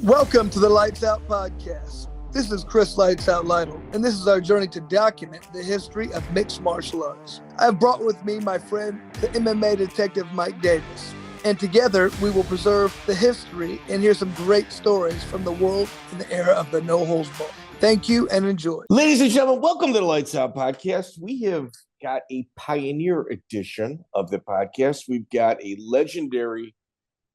Welcome to the Lights Out Podcast. This is Chris Lights Out Lytle, and this is our journey to document the history of mixed martial arts. I have brought with me my friend, the MMA detective Mike Davis, and together we will preserve the history and hear some great stories from the world in the era of the no-holds-barred. Thank you and enjoy. Ladies and gentlemen, welcome to the Lights Out Podcast. We have got a pioneer edition of the podcast. We've got a legendary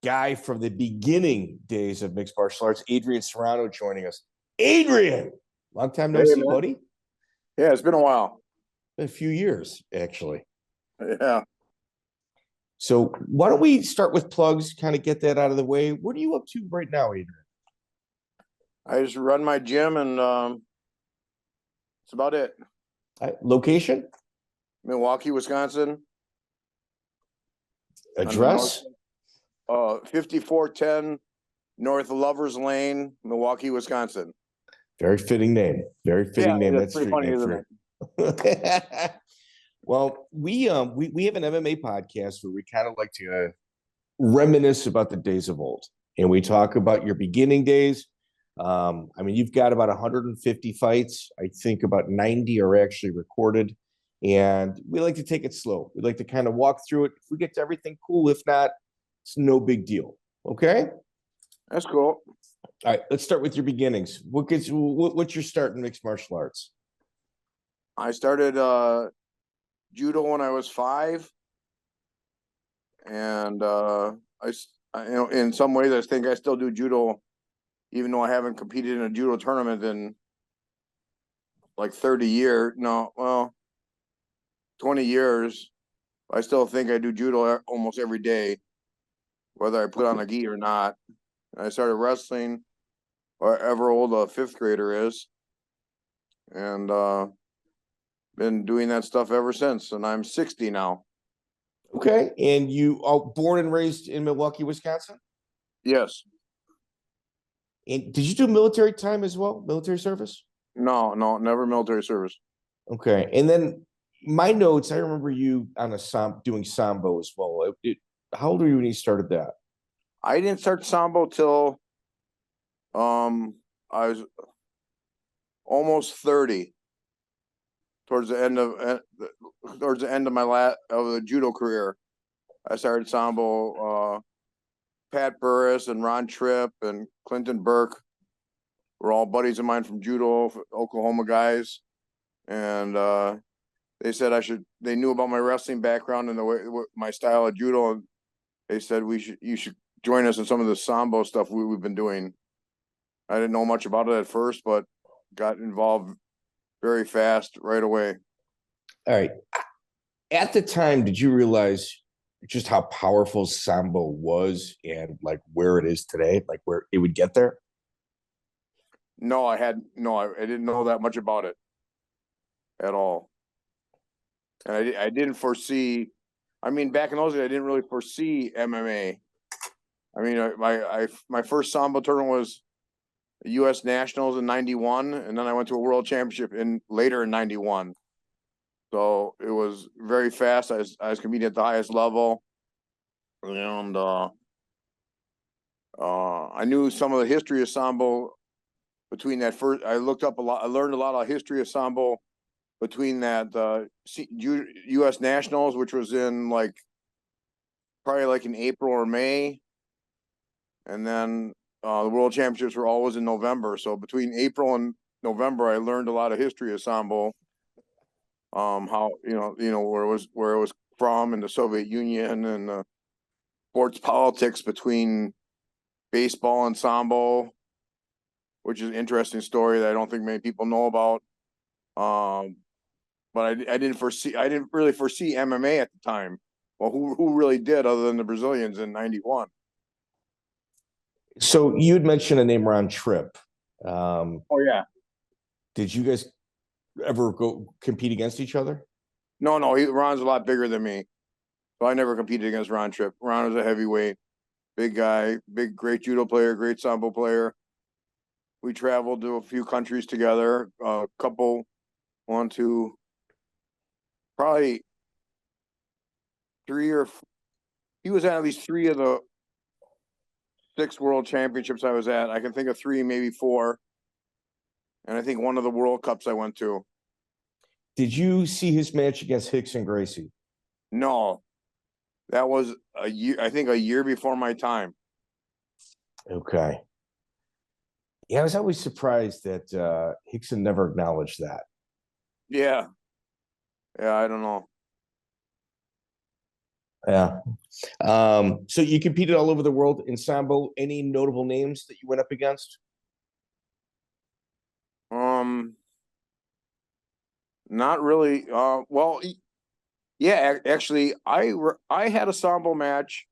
guy from the beginning days of mixed martial arts, Adrian Serrano, joining us. Adrian, long time no see, buddy. Yeah, it's been a while. Been a few years, actually. Yeah. So why don't we start with plugs, kind of get that out of the way. What are you up to right now, Adrian? I just run my gym, and that's about it. Location? Milwaukee, Wisconsin. Address? 5410 North Lovers Lane, Milwaukee, Wisconsin. Very fitting name. Very fitting name. That's pretty funny, isn't it? Well, we have an MMA podcast where we kind of like to reminisce about the days of old, and we talk about your beginning days. I mean, you've got about 150 fights. I think about 90 are actually recorded, and we like to take it slow. We like to kind of walk through it. If we get to everything, cool. If not, it's no big deal. Okay? That's cool. All right, let's start with your beginnings. What's your start in mixed martial arts? I started judo when I was 5, and in some ways, I think I still do judo, even though I haven't competed in a judo tournament in like 30 years. No, well, 20 years. I still think I do judo almost every day, whether I put on a gi or not. I started wrestling, however old a 5th grader is, and been doing that stuff ever since. And I'm 60 now. Okay, and you are born and raised in Milwaukee, Wisconsin? Yes. And did you do military time as well? Military service? No, never military service. Okay, and then my notes, I remember you on doing Sambo as well. How old were you when you started that? I didn't start Sambo till I was almost 30. Towards the end of my of the judo career, I started Sambo. Pat Burris and Ron Tripp and Clinton Burke were all buddies of mine from judo, Oklahoma guys, and they said they knew about my wrestling background and the way my style of judo, and they said you should join us in some of the Sambo stuff we've been doing. I didn't know much about it at first, but got involved very fast right away. All right. At the time, did you realize just how powerful Sambo was and like where it is today, like where it would get there? No, I didn't know that much about it at all. And I didn't foresee, I mean, back in those days, I didn't really foresee MMA. I mean, my first Sambo tournament was U.S. Nationals in 91, and then I went to a World Championship later in 91. So it was very fast. I was competing at the highest level, and I knew some of the history of Sambo between that first. I looked up a lot. I learned a lot of history of Sambo between that U.S. Nationals, which was in probably in April or May, and then the World Championships were always in November. So between April and November, I learned a lot of history of Sambo. How where it was from in the Soviet Union, and the sports politics between baseball and Sambo, which is an interesting story that I don't think many people know about. But I didn't really foresee MMA at the time. Well, who really did, other than the Brazilians in 91? So you had mentioned a name, Ron Tripp. Oh yeah. Did you guys ever go compete against each other? No, Ron's a lot bigger than me, so I never competed against Ron Tripp. Ron was a heavyweight, big guy, great judo player, great Sambo player. We traveled to a few countries together, probably 3 or he was at least 3 of the 6 world championships I was at. I can think of 3, maybe 4. And I think one of the World Cups I went to. Did you see his match against Hicks and Gracie? No, that was a year. I think a year before my time. Okay. Yeah, I was always surprised that Hickson never acknowledged that. Yeah. Yeah, I don't know. Yeah. So you competed all over the world in Sambo. Any notable names that you went up against? Not really. Well, yeah, actually, I had a Sambo match.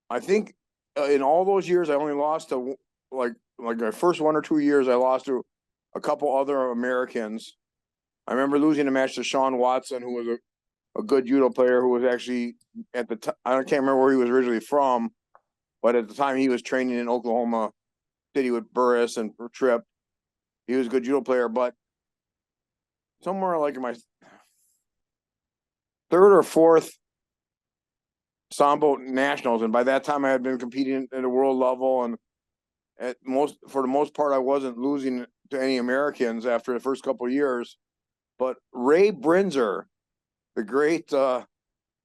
I think in all those years, I only lost to like the first 1 or 2 years, I lost to a couple other Americans. I remember losing a match to Sean Watson, who was a good judo player who was actually at the time, I can't remember where he was originally from, but at the time he was training in Oklahoma City with Burris and Tripp. He was a good judo player, but somewhere like in my 3rd or 4th Sambo nationals, and by that time I had been competing at a world level, and for the most part I wasn't losing to any Americans after the first couple of years. But Ray Brinzer, the great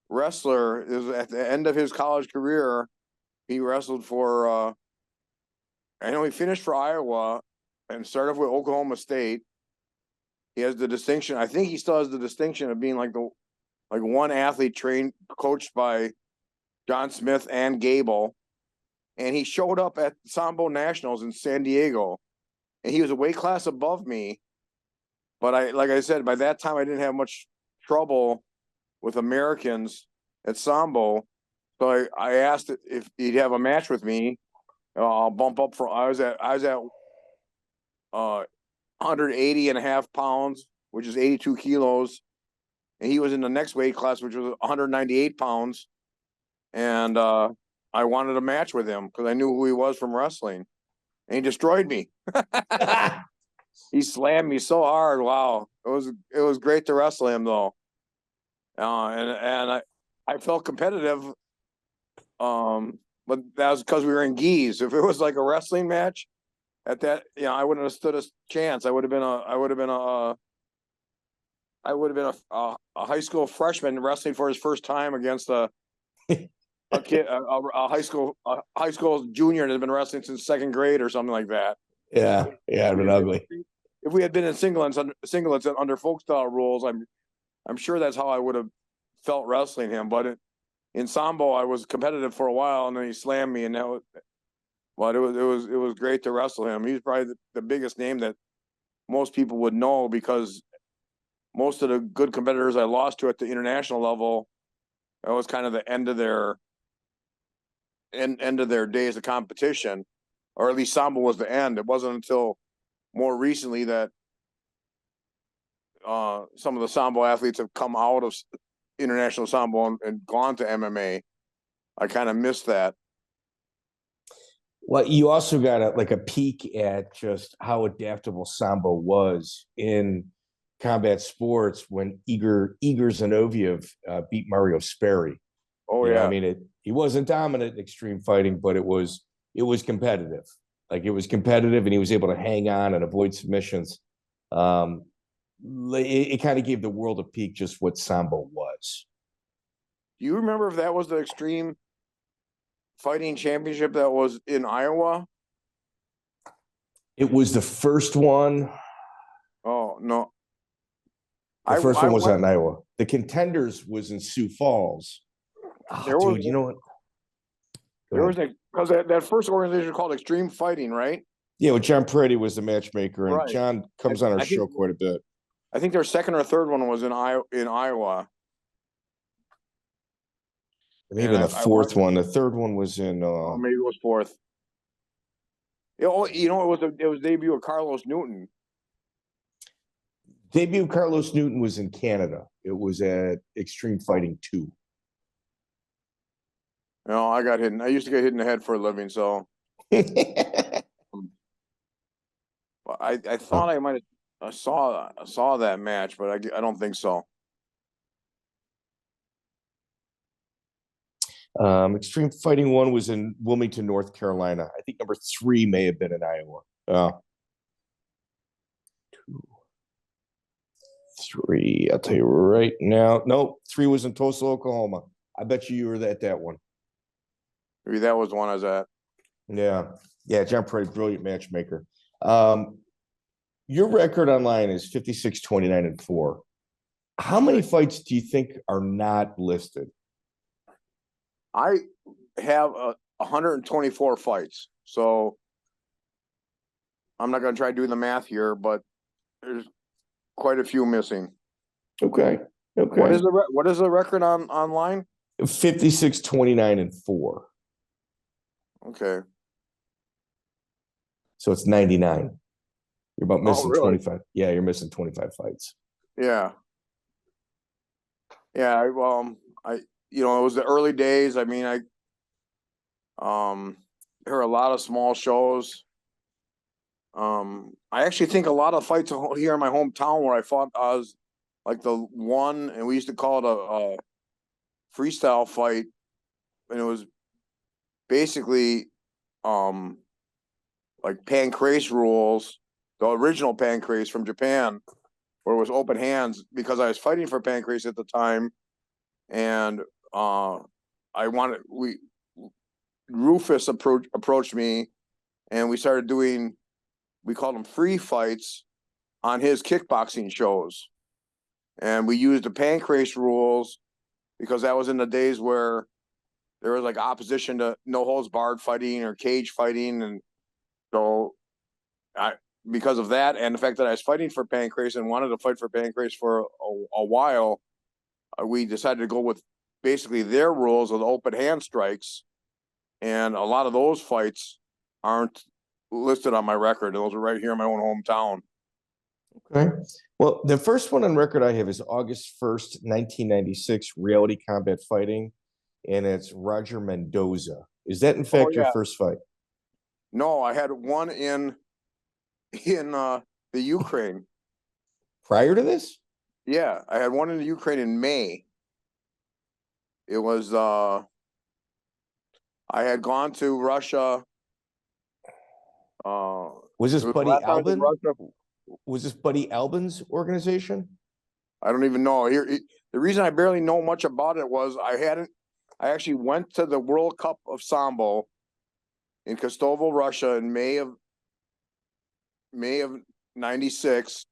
wrestler, is at the end of his college career. He wrestled for I know he finished for Iowa and started with Oklahoma State. He has the distinction, I think he still has the distinction of being like one athlete coached by John Smith and Gable. And he showed up at Sambo Nationals in San Diego, and he was a weight class above me. But like I said, by that time I didn't have much trouble with Americans at Sambo. So I asked if he'd have a match with me. I'll bump up I was at 180 and a half pounds, which is 82 kilos. And he was in the next weight class, which was 198 pounds. And I wanted a match with him because I knew who he was from wrestling. And he destroyed me. He slammed me so hard. Wow. It was great to wrestle him though. And I felt competitive. But that was because we were in gis. If it was like a wrestling match at that, I wouldn't have stood a chance. I would have been a high school freshman wrestling for his first time against a kid, a high school junior that had been wrestling since 2nd grade or something like that. Yeah, it'd been ugly. If we had been in singlets under folk style rules, I'm sure that's how I would have felt wrestling him. But in Sambo, I was competitive for a while, and then he slammed me, and it was great to wrestle him. He's probably the biggest name that most people would know, because most of the good competitors I lost to at the international level, that was kind of the end of their days of competition, or at least Sambo was the end. It wasn't until more recently that some of the Sambo athletes have come out of international Sambo and gone to MMA. I kind of missed that. Well, you also got a peek at just how adaptable Sambo was in combat sports when Igor Zinoviev beat Mario Sperry. Oh, yeah. I mean, he wasn't dominant in extreme fighting, but it was competitive. Like, it was competitive, and he was able to hang on and avoid submissions. It kind of gave the world a peek just what Sambo was. Do you remember if that was the extreme fighting championship that was in Iowa? It was the first one. Oh, no. The first one was in Iowa. The Contenders was in Sioux Falls. Oh, dude, you know what? There was because that first organization called Extreme Fighting, right? Yeah, well, John Perretti was the matchmaker, and right. John comes on our show quite a bit. I think their second or third one was in Iowa. Maybe the fourth one. The third one was in. Maybe it was fourth. It was debut of Carlos Newton. Debut of Carlos Newton was in Canada. It was at Extreme Fighting 2. No, I got hit. I used to get hit in the head for a living, so. I thought I might have saw that match, but I don't think so. Extreme Fighting 1 was in Wilmington, North Carolina. I think number 3 may have been in Iowa. 2, 3. I'll tell you right now. Nope, 3 was in Tulsa, Oklahoma. I bet you were at that one. Maybe that was the one I was at. Yeah. John Perretti, brilliant matchmaker. Your record online is 56-29-4. How many fights do you think are not listed? I have 124 fights, so I'm not going to try doing the math here, but there's quite a few missing. Okay. What is the record online? 56-29-4. Okay. So it's 99. You're about missing really? 25. Yeah, you're missing 25 fights. Yeah. Yeah. It was the early days. I mean, there were a lot of small shows. I actually think a lot of fights here in my hometown where I fought, I was like the one, and we used to call it a freestyle fight, and it was basically like pancrase rules, the original pancrase from Japan, where it was open hands, because I was fighting for pancrase at the time, and Rufus approached me, and we started doing, we called them free fights on his kickboxing shows, and we used the pancrase rules because that was in the days where there was like opposition to no holds barred fighting or cage fighting, and so because of that and the fact that I was fighting for pancrase and wanted to fight for pancrase for a while, we decided to go with basically their rules of the open hand strikes, and a lot of those fights aren't listed on my record. Those are right here in my own hometown. Okay. Well, the first one on record I have is August 1st, 1996, Reality Combat Fighting, and it's Roger Mendoza. Is that in fact your first fight? No, I had one in the Ukraine. Prior to this? Yeah, I had one in the Ukraine in May. It was I had gone to Russia. Was this Buddy Albin? Was this Buddy Albin's organization? I don't even know. The reason I barely know much about it was I actually went to the World Cup of Sambo in Kostovo, Russia in May of '96,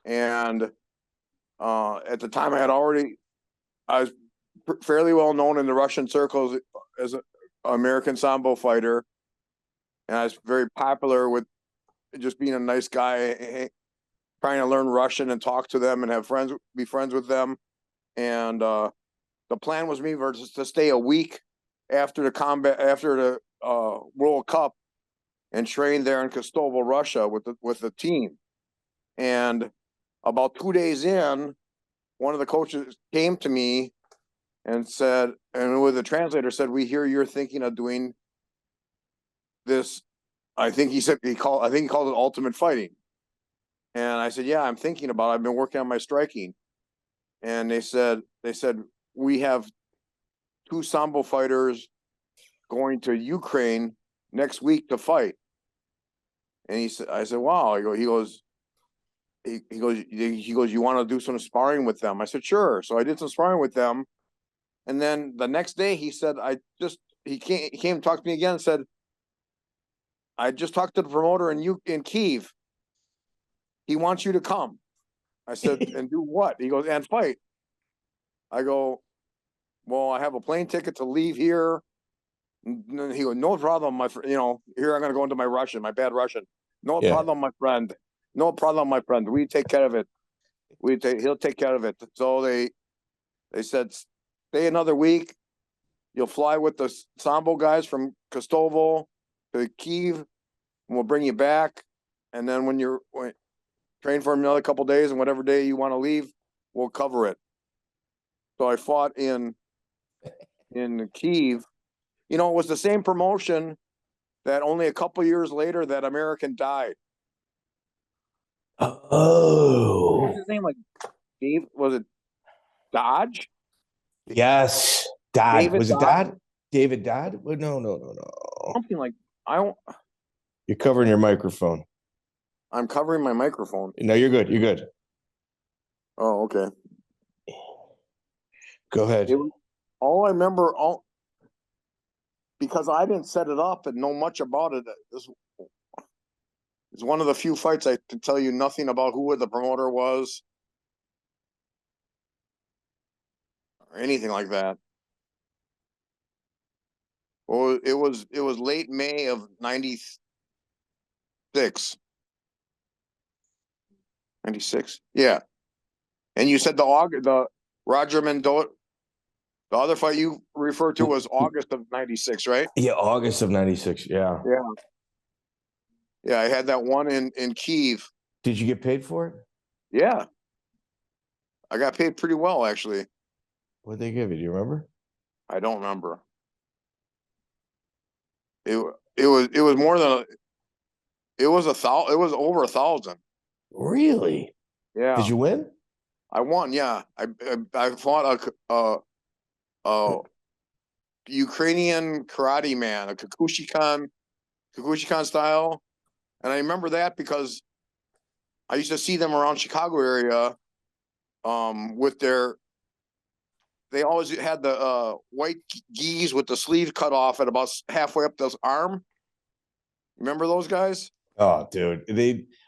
and at the time I was fairly well known in the Russian circles as an American Sambo fighter, and I was very popular with just being a nice guy, trying to learn Russian and talk to them and be friends with them. And the plan was to stay a week after the World Cup and train there in Kostovo, Russia with the team. And about 2 days in, one of the coaches came to me and said, and with the translator said, "We hear you're thinking of doing this." I think he called it ultimate fighting. And I said, "Yeah, I'm thinking about it. I've been working on my striking." And they said, "We have 2 Sambo fighters going to Ukraine next week to fight." And I said, "Wow." He goes, "You want to do some sparring with them?" I said, "Sure." So I did some sparring with them. And then the next day he said, he came to talk to me again and said, "I just talked to the promoter in Kiev. He wants you to come." I said, "And do what?" He goes, "And fight." I go, "Well, I have a plane ticket to leave here." And he goes, "No problem, my friend. Here I'm going to go into my bad Russian. No problem, my friend. No problem, my friend. We take care of it. He'll take care of it." So they said, "Stay another week. You'll fly with the Sambo guys from Kostovo to Kiev, and we'll bring you back. And then when train for another couple days, and whatever day you want to leave, we'll cover it." So I fought in Kiev. It was the same promotion that only a couple years later that American died. Oh. What's his name? Like Dave? Was it Dodge? Yes. Dodd. David Was it Dodd? Dodd? David Dodd? Well, no. Something like I don't. You're covering your microphone. I'm covering my microphone. No, you're good. You're good. Oh, okay. Go ahead. All I remember, because I didn't set it up and know much about it. This is one of the few fights I can tell you nothing about who the promoter was or anything like that. Well, it was late May of 96. 96. Yeah. And you said the Roger Mendoza, the other fight you referred to was August of 96, right? Yeah, August of 96. Yeah. Yeah, I had that one in Kyiv. Did you get paid for it? Yeah. I got paid pretty well, actually. What did they give you? Do you remember? I don't remember. It was more than it was over 1,000. Really? Yeah. Did you win? I won, yeah. I fought a Ukrainian karate man, a Kikuchikan style. And I remember that because I used to see them around Chicago area with they always had the white gis with the sleeve cut off at about halfway up the arm. Remember those guys? Oh, dude.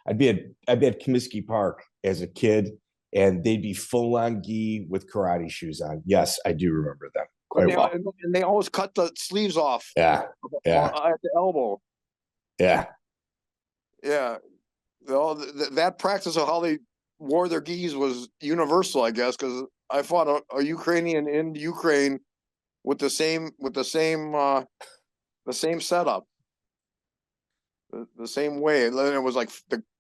I'd be at Comiskey Park as a kid, and they'd be full on gi with karate shoes on. Yes, I do remember them quite well. And they always cut the sleeves off. Yeah. At the elbow. Yeah. Yeah. That practice of how they wore their gis was universal, I guess, because I fought a Ukrainian in Ukraine with the same setup, the same way. And then it was like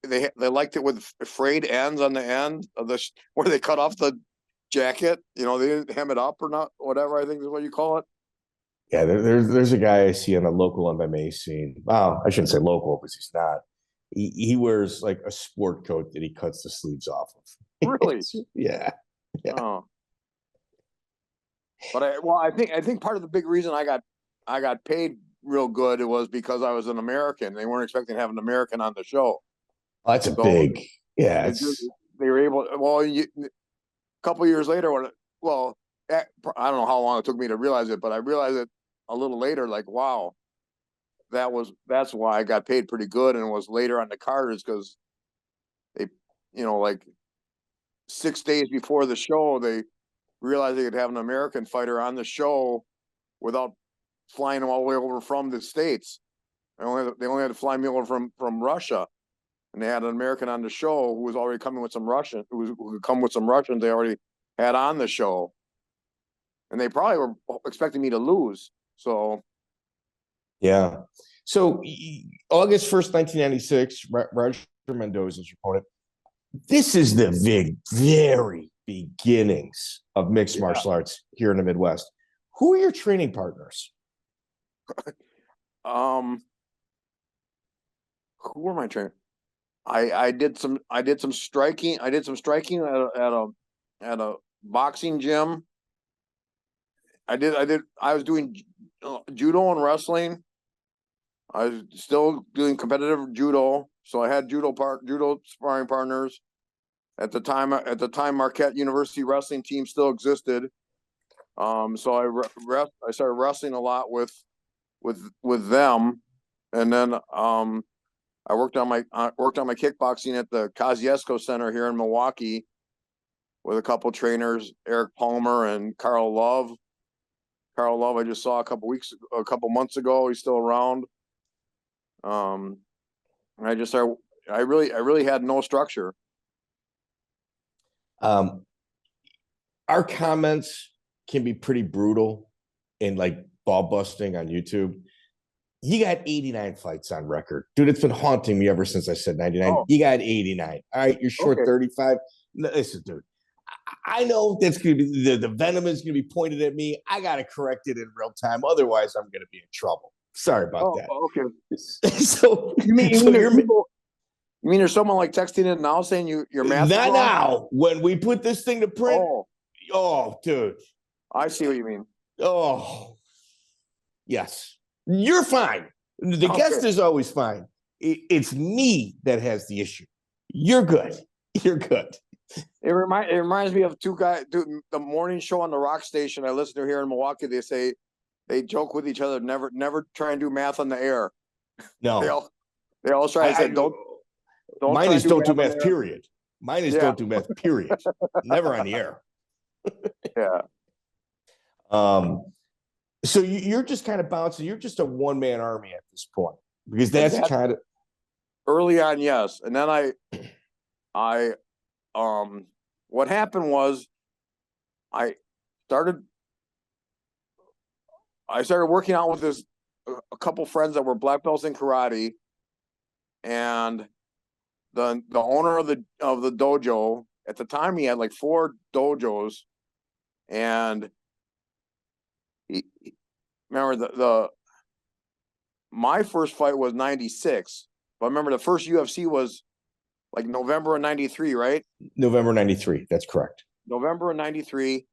they liked it with frayed ends on the end of where they cut off the jacket. They didn't hem it up or not, whatever. I think is what you call it. Yeah, there's a guy I see on the local MMA scene. Wow, I shouldn't say local because he's not. He wears like a sport coat that he cuts the sleeves off of. Really? Yeah. Oh. But I think part of the big reason I got paid real good was because I was an American. They weren't expecting to have an American on the show. Oh, that's big. Yeah. They were able. Well, a couple of years later, I don't know how long it took me to realize it, but I realized it a little later. Like, wow, that's why I got paid pretty good, and it was later on the card is because they, like 6 days before the show, they realized they could have an American fighter on the show without flying all the way over from the States. They only had to fly me over from Russia, and they had an American on the show who was already coming with some Russian, who could come with some Russians they already had on the show, and they probably were expecting me to lose. So, yeah. So August 1st, 1996, Roger Mendoza's your opponent. This is the very beginnings of mixed martial arts here in the Midwest. Who are your training partners? Who were my trainers? I did some striking. I did some striking at a boxing gym. I was doing judo and wrestling. I was still doing competitive judo, so I had judo sparring partners. At the time, Marquette University wrestling team still existed. So I started wrestling a lot with them, and then I worked on my kickboxing at the Kosciuszko Center here in Milwaukee with a couple trainers, Eric Palmer and Carl Love. Carl Love I just saw a couple months ago. He's still around. I really had no structure. Our comments can be pretty brutal and like ball busting on YouTube. You got 89 fights on record. Dude, it's been haunting me ever since I said 99. Oh. You got 89. All right, you're short 35. Listen, dude, I know that's going to be the venom is going to be pointed at me. I got to correct it in real time. Otherwise, I'm going to be in trouble. Sorry about that. Okay. So you mean there's someone like texting in now saying your math? Not now. When we put this thing to print. Oh, dude. I see what you mean. Oh, yes. You're fine. The Okay. guest is always fine. It's me that has the issue. You're good. You're good. It reminds me of two guys doing the morning show on the rock station I listen to here in Milwaukee. They say they joke with each other, never try and do math on the air. No. They all try and say, don't mine try is and don't do on the math, air. period. Mine is Yeah. don't do math, period. Never on the air. Yeah. So you're just kind of bouncing. You're just a one-man army at this point, because that's kind of early on, yes. And then what happened was I started working out with a couple friends that were black belts in karate, and the owner of the dojo at the time, he had like 4 dojos, and he remember my first fight was 96, but I remember the first UFC was like November of 93, right? November 93. That's correct. November of 93.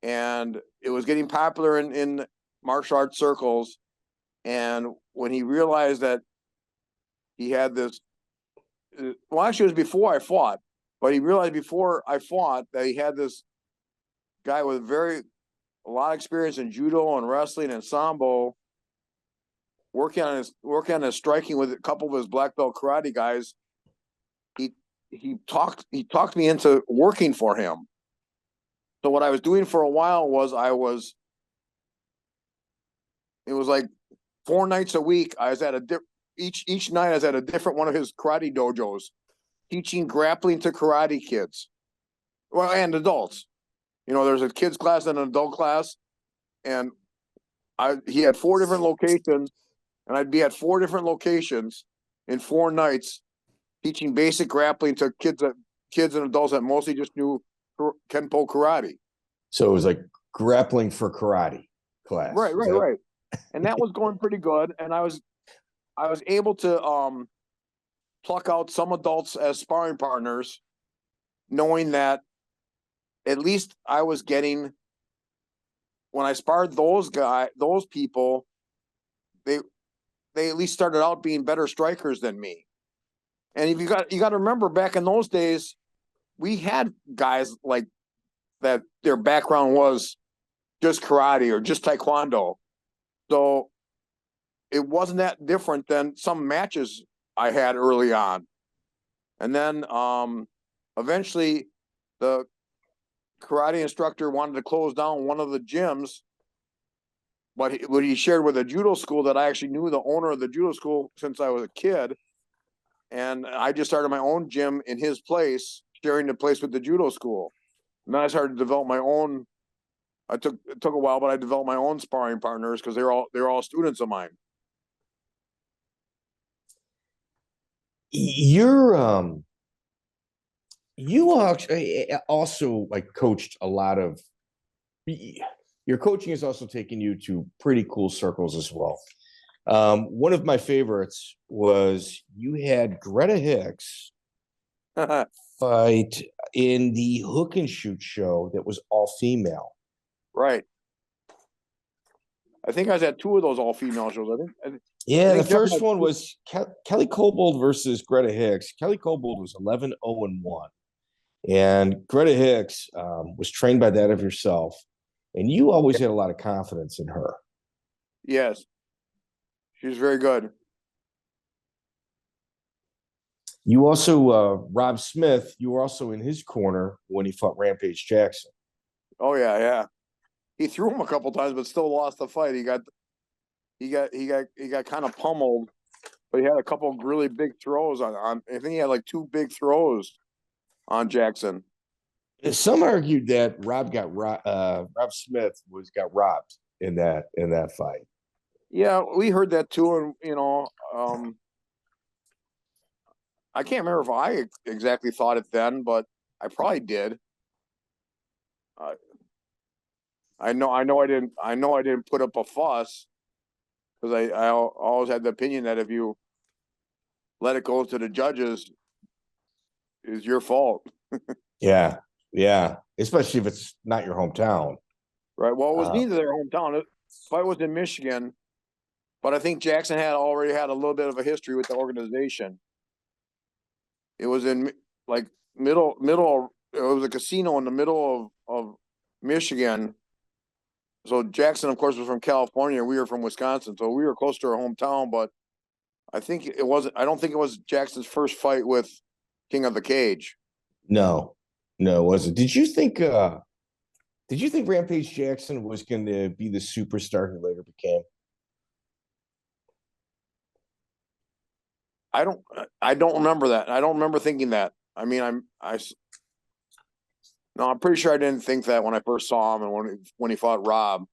And it was getting popular in martial arts circles. And when he realized that he had this, well, actually, it was before I fought, but he realized before I fought that he had this guy with a lot of experience in judo and wrestling and sambo, working on his striking with a couple of his black belt karate guys. He talked me into working for him. So what I was doing for a while was it was like 4 nights a week. I was at each night I was at a different one of his karate dojos, teaching grappling to karate kids, well, and adults. There's a kids class and an adult class, and he had 4 different locations, and I'd be at 4 different locations in 4 nights, teaching basic grappling to kids and adults that mostly just knew Kenpo karate. So it was like grappling for karate class. Right. And that was going pretty good. And I was able to pluck out some adults as sparring partners, knowing that at least I was getting, when I sparred those people, they at least started out being better strikers than me. And if you got to remember, back in those days, we had guys like that, their background was just karate or just taekwondo. So it wasn't that different than some matches I had early on. And then eventually the karate instructor wanted to close down one of the gyms, but he shared with a judo school that I actually knew the owner of the judo school since I was a kid. And I just started my own gym in his place, sharing the place with the judo school. And then I started to develop my own. It took a while, but I developed my own sparring partners because they're all students of mine. You actually also like coached a lot of. Your coaching has also taken you to pretty cool circles as well. One of my favorites was you had Greta Hicks fight in the hook and shoot show that was all female. Right. I think I was at 2 of those all female shows. I think the first one was Kelly Cobold versus Greta Hicks. Kelly Cobold was 11-0-1, and Greta Hicks was trained by that of yourself, and you always had a lot of confidence in her. Yes. She's very good. You also, Rob Smith, you were also in his corner when he fought Rampage Jackson. Oh yeah. He threw him a couple times, but still lost the fight. He got kind of pummeled, but he had a couple of really big throws on. I think he had like 2 big throws on Jackson. Some argued that Rob Smith got robbed in that fight. Yeah, we heard that too, and I can't remember if I exactly thought it then, but I probably did. I know I didn't put up a fuss because I always had the opinion that if you let it go to the judges, it's your fault. Yeah, especially if it's not your hometown. Right. Well, it was neither their hometown. The fight was in Michigan, but I think Jackson had already had a little bit of a history with the organization. It was in like middle. It was a casino in the middle of Michigan. So Jackson, of course, was from California. We were from Wisconsin, so we were close to our hometown. But I think it wasn't. I don't think it was Jackson's first fight with King of the Cage. No, it wasn't. Did you think Rampage Jackson was going to be the superstar he later became? I don't remember that. I don't remember thinking that. I mean, I'm pretty sure I didn't think that when I first saw him and when he fought Rob.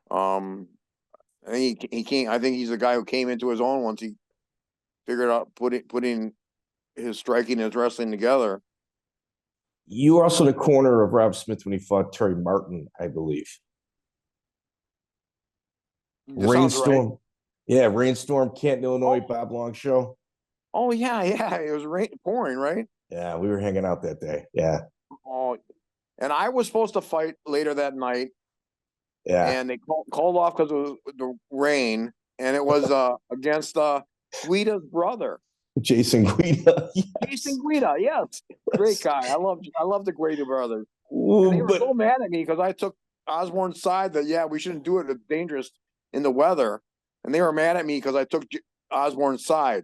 I think he came. I think he's the guy who came into his own once he figured out putting his striking and his wrestling together. You were also the corner of Rob Smith when he fought Terry Martin, I believe. Rainstorm. Right. Yeah, Rainstorm, Canton, Illinois, Bob Long show. Oh, yeah. It was pouring, right? Yeah, we were hanging out that day. Yeah. Oh, and I was supposed to fight later that night. Yeah. And they called off because of the rain, and it was against Guida's brother. Jason Guida. Yes. Jason Guida, yes. Great guy. I love the Guida brothers. And they were so mad at me because I took Osborne's side that, we shouldn't do it. It's dangerous in the weather. And they were mad at me because I took Osborne's side.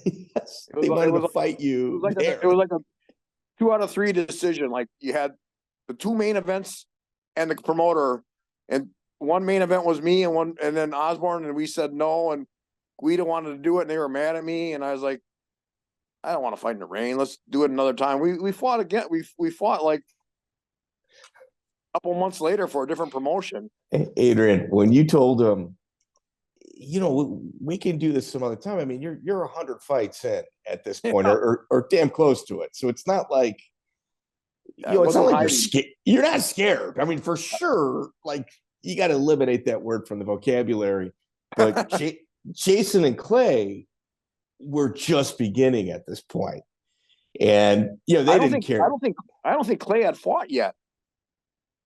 Yes, they wanted to fight you. It was like a 2 out of 3 decision. Like you had the 2 main events and the promoter, and one main event was me and then Osborne, and we said no, and Guida wanted to do it, and they were mad at me, and I was like, I don't want to fight in the rain. Let's do it another time. We fought again. We fought like a couple months later for a different promotion. Adrian, when you told him, we can do this some other time. I mean, you're 100 fights in at this point, or damn close to it. So it's not like it's not like you're scared. You're not scared. I mean, for sure, like you got to eliminate that word from the vocabulary. But Jason and Clay were just beginning at this point, and they didn't care. I don't think Clay had fought yet.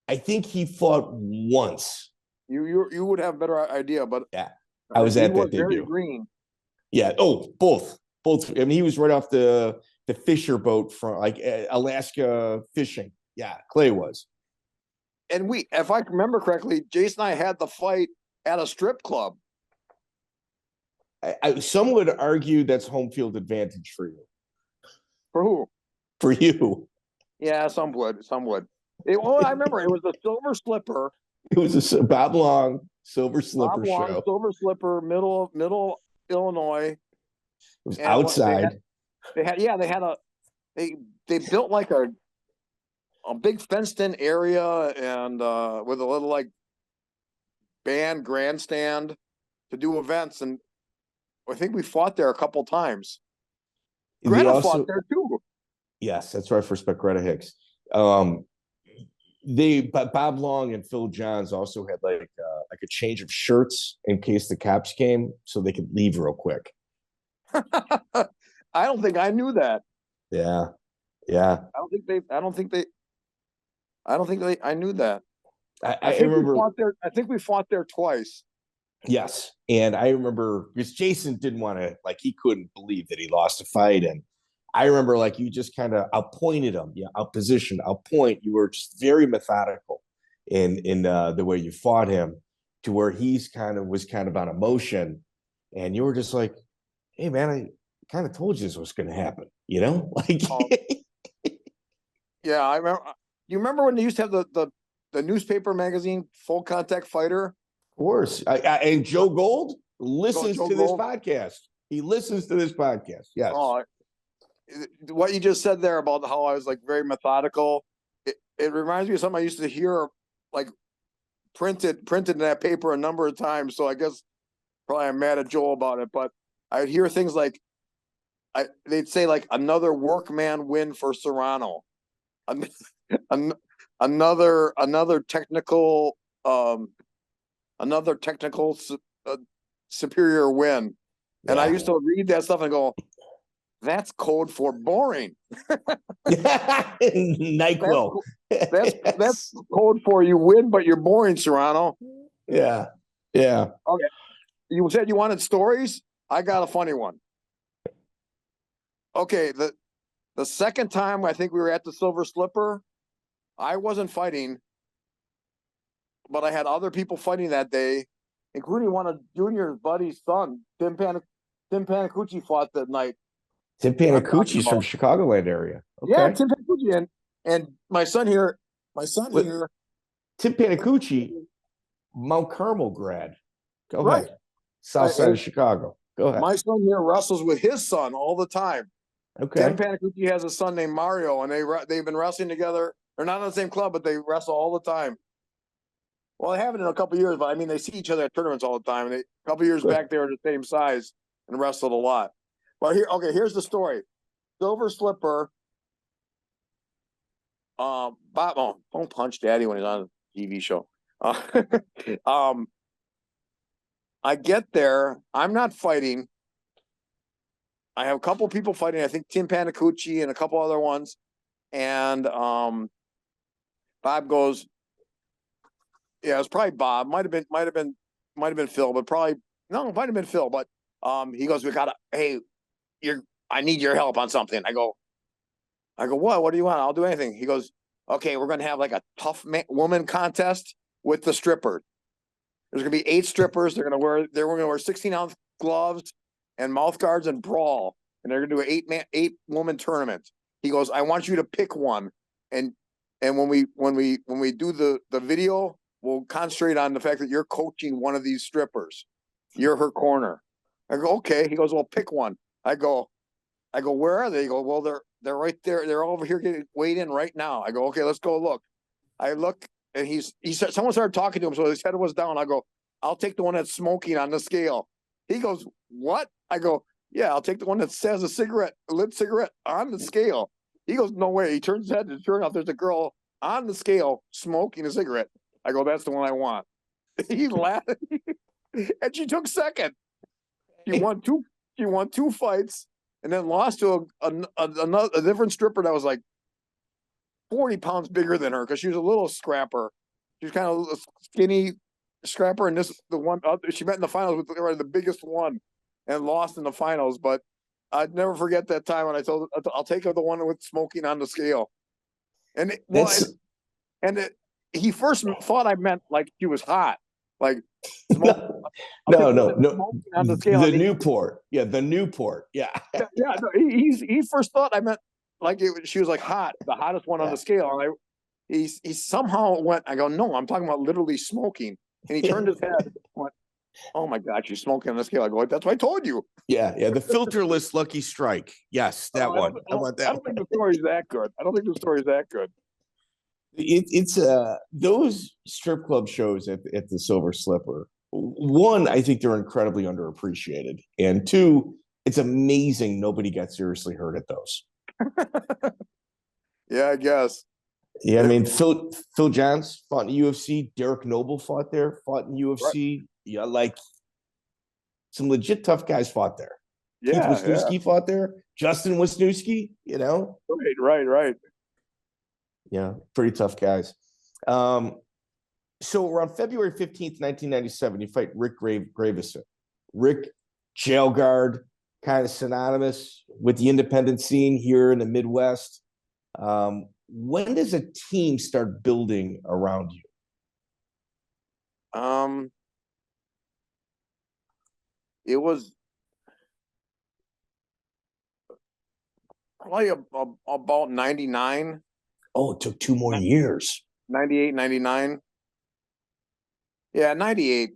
I think he fought once. You would have a better idea, but yeah, I was at that debut. Very green. Yeah. Oh, both. I mean, he was right off the Fisher boat from like Alaska fishing. Yeah, Clay was. And if I remember correctly, Jason and I had the fight at a strip club. Some would argue that's home field advantage for you. For who? For you. Yeah, some would. I remember it was the Silver Slipper. It was a Bob Long Silver Slipper show. Silver Slipper, middle Illinois. It was outside. They built like a big fenced in area and with a little like band grandstand to do events, and I think we fought there a couple times. Greta fought there too. Yes, that's right. For respect, Greta Hicks. Bob Long and Phil Johns also had like a change of shirts in case the cops came, so they could leave real quick. I don't think I knew that. Yeah. I knew that. I remember. I think we fought there twice. Yes, and I remember because Jason didn't want to, like, he couldn't believe that he lost a fight, and I remember like you just kind of outpointed him, outpositioned, outpoint. You were just very methodical in the way you fought him, to where was kind of on emotion, and you were just like, "Hey, man, I kind of told you this was going to happen," like. Yeah, I remember. You remember when they used to have the newspaper magazine Full Contact Fighter? Of course. And Joe Gold listens to this podcast. He listens to this podcast. Yes. Oh, what you just said there about how I was like very methodical, it reminds me of something I used to hear like printed in that paper a number of times. So I guess probably I'm mad at Joel about it, but I'd hear things like they'd say like another workman win for Serrano. Another technical superior win. And I used to read that stuff and go, That's code for boring. NyQuil. That's code for you win, but you're boring, Serrano. Yeah. Yeah. Okay. You said you wanted stories? I got a funny one. Okay, the second time I think we were at the Silver Slipper, I wasn't fighting, but I had other people fighting that day, including one of Junior's buddy's son, Tim Panacucci fought that night. Tim Panacucci's from Chicagoland area. Okay. Yeah, Tim Panacucci and my son here. Tim Panacucci, Mount Carmel grad. Go Right. ahead. South side of Chicago. Go ahead. My son here wrestles with his son all the time. Okay. Tim Panacucci has a son named Mario, and they've been wrestling together. They're not in the same club, but they wrestle all the time. Well, they haven't in a couple of years, but I mean, they see each other at tournaments all the time. And a couple of years back, they were the same size and wrestled a lot. But here's the story. Silver Slipper. Bob, don't punch Daddy when he's on a TV show. I get there. I'm not fighting. I have a couple of people fighting. I think Tim Panacucci and a couple other ones. And Bob goes, yeah, it's probably Bob. Might have been Phil, but probably no, it might have been Phil. But he goes, I need your help on something. I go, what? What do you want? I'll do anything. He goes, okay, we're gonna have like a tough woman contest with the strippers. There's gonna be 8 strippers. They're gonna wear 16-ounce gloves and mouth guards and brawl, and they're gonna do an 8-woman tournament. He goes, I want you to pick one, and when we do the video, we'll concentrate on the fact that you're coaching one of these strippers. You're her corner. I go, okay. He goes, well, pick one. I go, where are they? He goes, well, they're right there. They're over here getting weighed in right now. I go, okay, let's go look. I look, and he said, someone started talking to him, so his head was down. I go, I'll take the one that's smoking on the scale. He goes, what? I go, yeah, I'll take the one that says a lit cigarette on the scale. He goes, no way. He turns his head, and sure enough, there's a girl on the scale smoking a cigarette. I go, that's the one I want. He laughed, and she took second. She won two fights, and then lost to a different stripper that was like 40 pounds bigger than her because she was a little scrapper. She was kind of a skinny scrapper, and the one she met in the finals with the biggest one, and lost in the finals. But I'd never forget that time when I told her, I'll take her the one with smoking on the scale. And he first thought I meant like she was hot, like no. On the scale. The Newport, yeah, the Newport, yeah. No, he first thought I meant like she was like hot, the hottest one on the scale. And he somehow went. I go, no, I'm talking about literally smoking. And he turned his head, and went, oh my God, she's smoking on the scale. I go, that's what I told you. Yeah, the filterless Lucky Strike. Yes, that one. I want that. I don't think the story's that good. It's those strip club shows at the Silver Slipper. One, I think they're incredibly underappreciated, and two, it's amazing nobody got seriously hurt at those. Yeah, I guess. Yeah, I mean Phil Johns fought in UFC. Derek Noble fought in UFC. Right. Yeah, like some legit tough guys fought there. Yeah, Keith Wisniewski fought there. Justin Wisniewski, Right. Yeah, pretty tough guys. So around February 15th, 1997, you fight Rick Gravison. Rick, jail guard, kind of synonymous with the independent scene here in the Midwest. When does a team start building around you? It was probably about 99. Oh, it took 2 more years. 98, 99. Yeah, 98.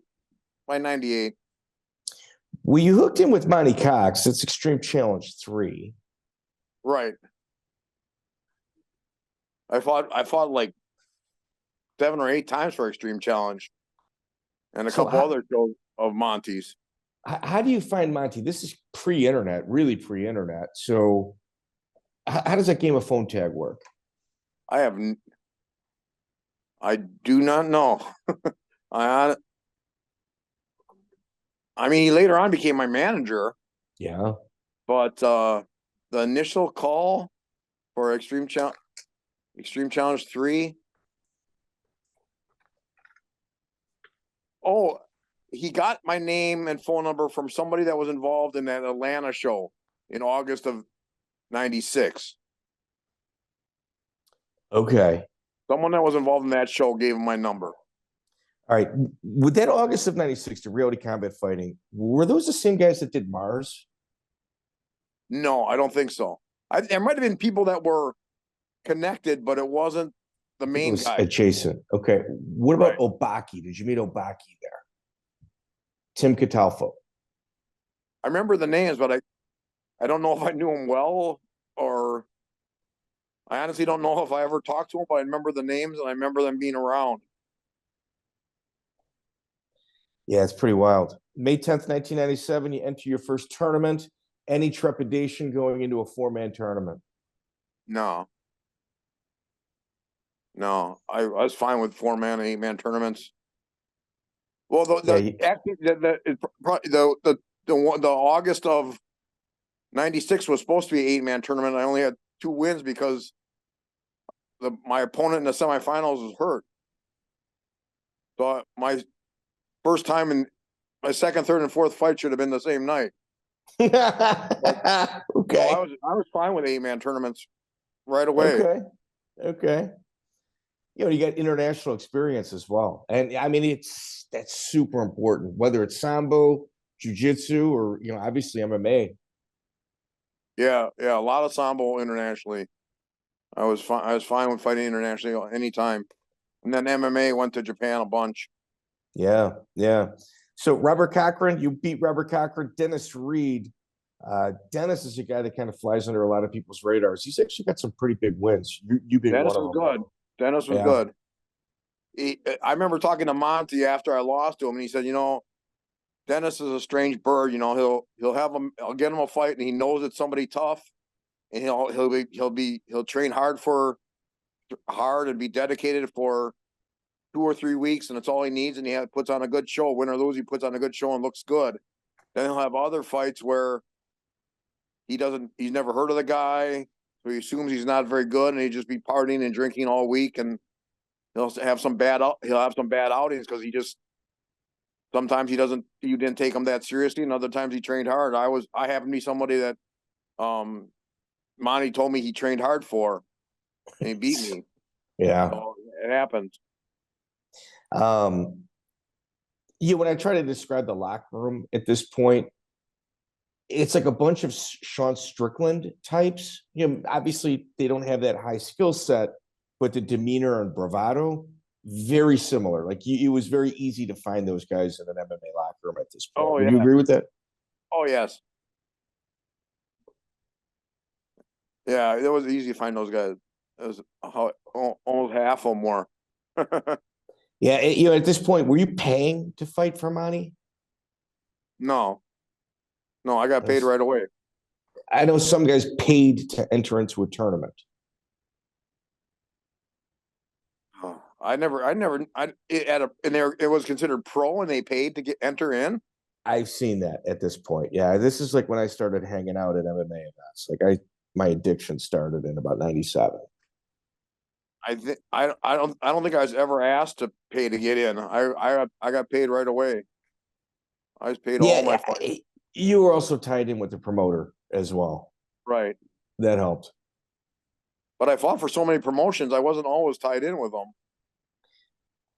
By 98. Well, you hooked in with Monty Cox. It's Extreme Challenge 3. Right. I fought like 7 or 8 times for Extreme Challenge. And a couple other shows of Monty's. How do you find Monty? This is pre-internet, really pre-internet. So how does that game of phone tag work? I do not know. I mean, he later on became my manager. Yeah. But the initial call for Extreme Challenge 3. Oh, he got my name and phone number from somebody that was involved in that Atlanta show in August of 96. Okay. Someone that was involved in that show gave him my number. All right. With that August of 96, the reality combat fighting, were those the same guys that did Mars? No, I don't think so. There might have been people that were connected, but it wasn't the main guy. Adjacent. Okay. What about Obaki? Did you meet Obaki there? Tim Catalfo. I remember the names, but I don't know if I knew him well, or I honestly don't know if I ever talked to him, but I remember the names and I remember them being around. Yeah, it's pretty wild. May 10th, 1997, you enter your first tournament. Any trepidation going into a 4-man tournament? No. I was fine with 4-man and 8-man tournaments. Well, the August of 96 was supposed to be an 8-man tournament. I only had 2 wins because my opponent in the semifinals was hurt. So my first time in my second, third, and fourth fight should have been the same night. Okay. So I was fine with 8-man tournaments right away. Okay. You know, you got international experience as well. And I mean, that's super important, whether it's Sambo, jiu-jitsu, or, you know, obviously MMA. Yeah. A lot of Sambo internationally. I was fine with fighting internationally anytime. And then MMA, went to Japan a bunch. Yeah. So Robert Cochran, you beat Robert Cochran. Dennis Reed. Dennis is a guy that kind of flies under a lot of people's radars. He's actually got some pretty big wins. You beat Dennis one of them. Good. Dennis was good. I remember talking to Monty after I lost to him, and he said, Dennis is a strange bird. I'll get him a fight, and he knows it's somebody tough, and he'll train hard and be dedicated for 2 or 3 weeks, and it's all he needs, and he puts on a good show. Win or lose, he puts on a good show and looks good. Then he'll have other fights where he's never heard of the guy, so he assumes he's not very good, and he just be partying and drinking all week, and he'll have some bad outings because sometimes you didn't take him that seriously, and other times he trained hard. I happen to be somebody that Monty told me he trained hard for, and he beat me. Yeah. So it happens. When I try to describe the locker room at this point, it's like a bunch of Sean Strickland types. Obviously they don't have that high skill set, but the demeanor and bravado, very similar. Like it was very easy to find those guys in an MMA locker room at this point. Would you agree with that? Oh, yes. Yeah, it was easy to find those guys. It was almost half of them were. Yeah, at this point, were you paying to fight for money? No, I got paid right away. I know some guys paid to enter into a tournament. It was considered pro and they paid to enter in. I've seen that at this point. Yeah, this is like when I started hanging out at MMA events. Like my addiction started in about 97. I don't think I was ever asked to pay to get in. I got paid right away. I was paid all my fights. You were also tied in with the promoter as well. Right. That helped. But I fought for so many promotions, I wasn't always tied in with them.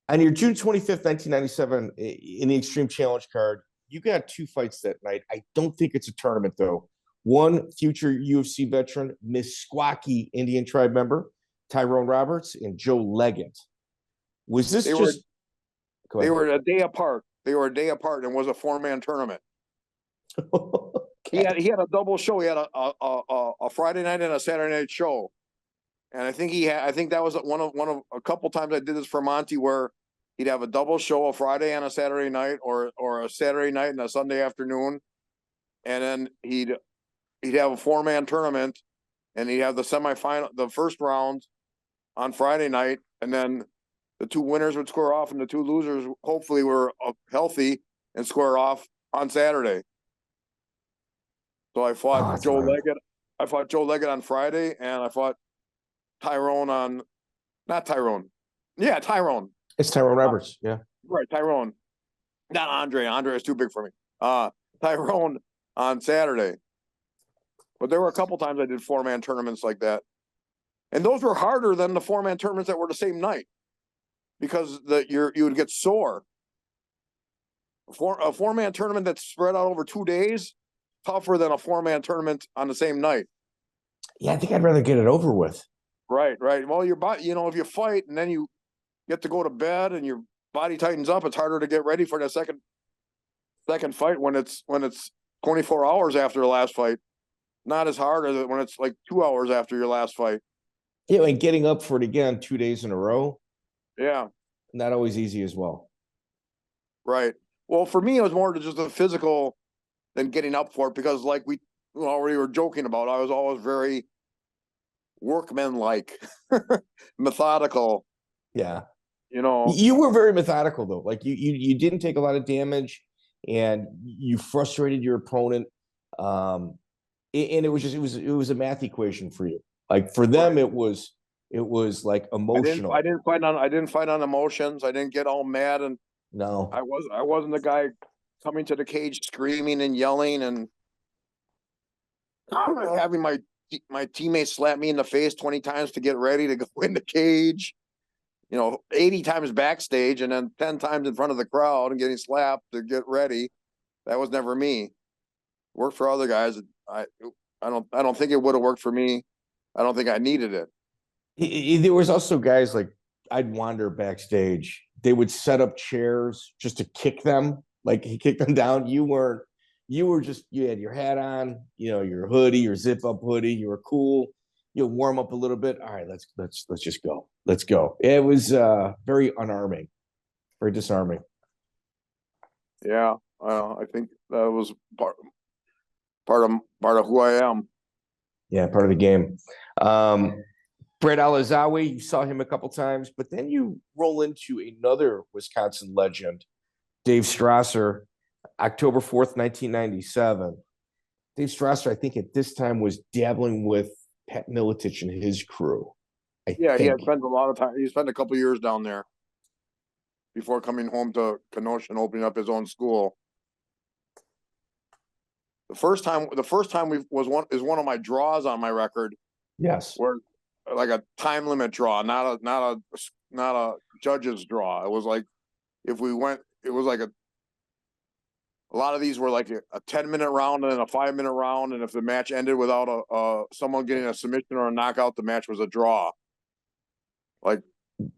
On your June 25th, 1997, in the Extreme Challenge card, you got 2 fights that night. I don't think it's a tournament, though. One, future UFC veteran, Meskwaki Indian tribe member, Tyrone Roberts, and Joe Leggett. Was this They were a day apart. And was a 4-man tournament. Okay. He had a double show. He had a Friday night and a Saturday night show. And I think that was one of a couple times I did this for Monty, where he'd have a double show, a Friday and a Saturday night, or a Saturday night and a Sunday afternoon. And then he'd have a 4-man tournament, and he'd have the semifinal, the first round on Friday night, and then the 2 winners would square off, and the 2 losers hopefully were healthy and square off on Saturday. So I fought Joe Leggett. Joe Leggett on Friday, and I fought Tyrone on, not Tyrone. Yeah, Tyrone. It's Tyrone Roberts. Yeah. Right, Tyrone. Not Andre. Andre is too big for me. Tyrone on Saturday. But there were a couple times I did 4-man tournaments like that. And those were harder than the 4-man tournaments that were the same night. Because you would get sore. A 4-man tournament that's spread out over 2 days, tougher than a 4-man tournament on the same night. Yeah, I think I'd rather get it over with. Right. Well, your body, if you fight and then you get to go to bed and your body tightens up, it's harder to get ready for the second fight when it's 24 hours after the last fight. Not as hard as when it's like 2 hours after your last fight. Yeah, and getting up for it again 2 days in a row. Yeah. Not always easy as well. Right. Well, for me, it was more just the physical than getting up for it, because like we already were joking about, I was always very workmanlike, methodical. Yeah. You were very methodical though. Like you didn't take a lot of damage, and you frustrated your opponent. And it was a math equation for you. Like for them, it was like emotional. I didn't fight on emotions. I didn't get all mad, and no, I wasn't the guy coming to the cage screaming and yelling and having my teammates slap me in the face 20 times to get ready to go in the cage. 80 times backstage and then 10 times in front of the crowd and getting slapped to get ready. That was never me. Worked for other guys. I don't think it would have worked for me. I don't think I needed it. There was also guys like I'd wander backstage. They would set up chairs just to kick them. Like he kicked them down. You were just, you had your hat on, your hoodie, your zip up hoodie. You were cool. You'll warm up a little bit. All right, let's just go. Let's go. It was very unarming, very disarming. Yeah, I think that was part of who I am. Yeah, part of the game. Brett Alizawi, you saw him a couple times, but then you roll into another Wisconsin legend, Dave Strasser, October 4th, 1997. Dave Strasser, I think at this time was dabbling with Pat Miletich and his crew. He had spent a lot of time. He spent a couple years down there before coming home to Kenosha and opening up his own school. The first time is one of my draws on my record. Yes, where like a time limit draw, not a judge's draw. It was like it was like a lot of these were like a 10-minute round and then a 5-minute round, and if the match ended without someone getting a submission or a knockout, the match was a draw. I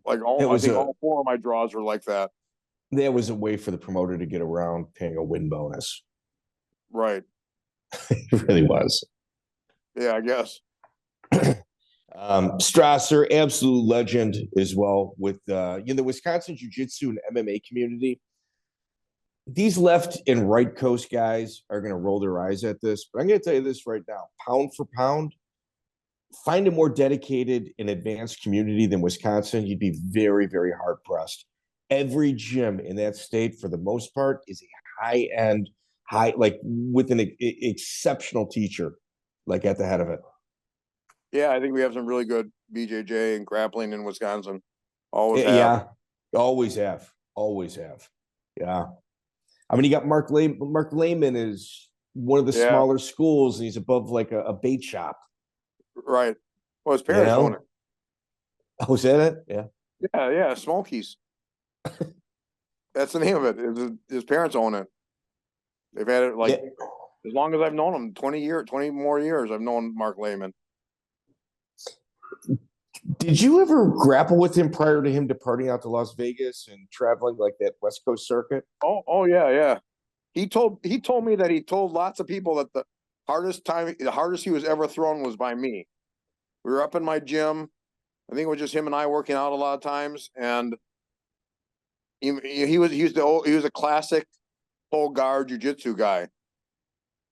think all 4 of my draws were like that. That was a way for the promoter to get around paying a win bonus. Right. It really was. Yeah, I guess. Strasser, absolute legend as well with the Wisconsin Jiu-Jitsu and MMA community. These left and right coast guys are going to roll their eyes at this, but I'm going to tell you this right now. Pound for pound, find a more dedicated and advanced community than Wisconsin, you'd be very, very hard-pressed. Every gym in that state, for the most part, is a high-end, like with an exceptional teacher, like at the head of it. Yeah, I think we have some really good BJJ and grappling in Wisconsin. Always have. Yeah, always have. Yeah. I mean, you got Marc Laimon is one of the smaller schools, and he's above like a bait shop. Right. Well, his parents own it. Oh, is that it? Yeah. Yeah, Smokies. That's the name of it. His parents own it. They've had it as long as I've known him, 20 more years, I've known Marc Laimon. Did you ever grapple with him prior to him departing out to Las Vegas and traveling like that West Coast circuit? Oh yeah. He told me that he told lots of people that the hardest he was ever thrown was by me. We were up in my gym. I think it was just him and I working out a lot of times, and he was a classic full guard jiu-jitsu guy.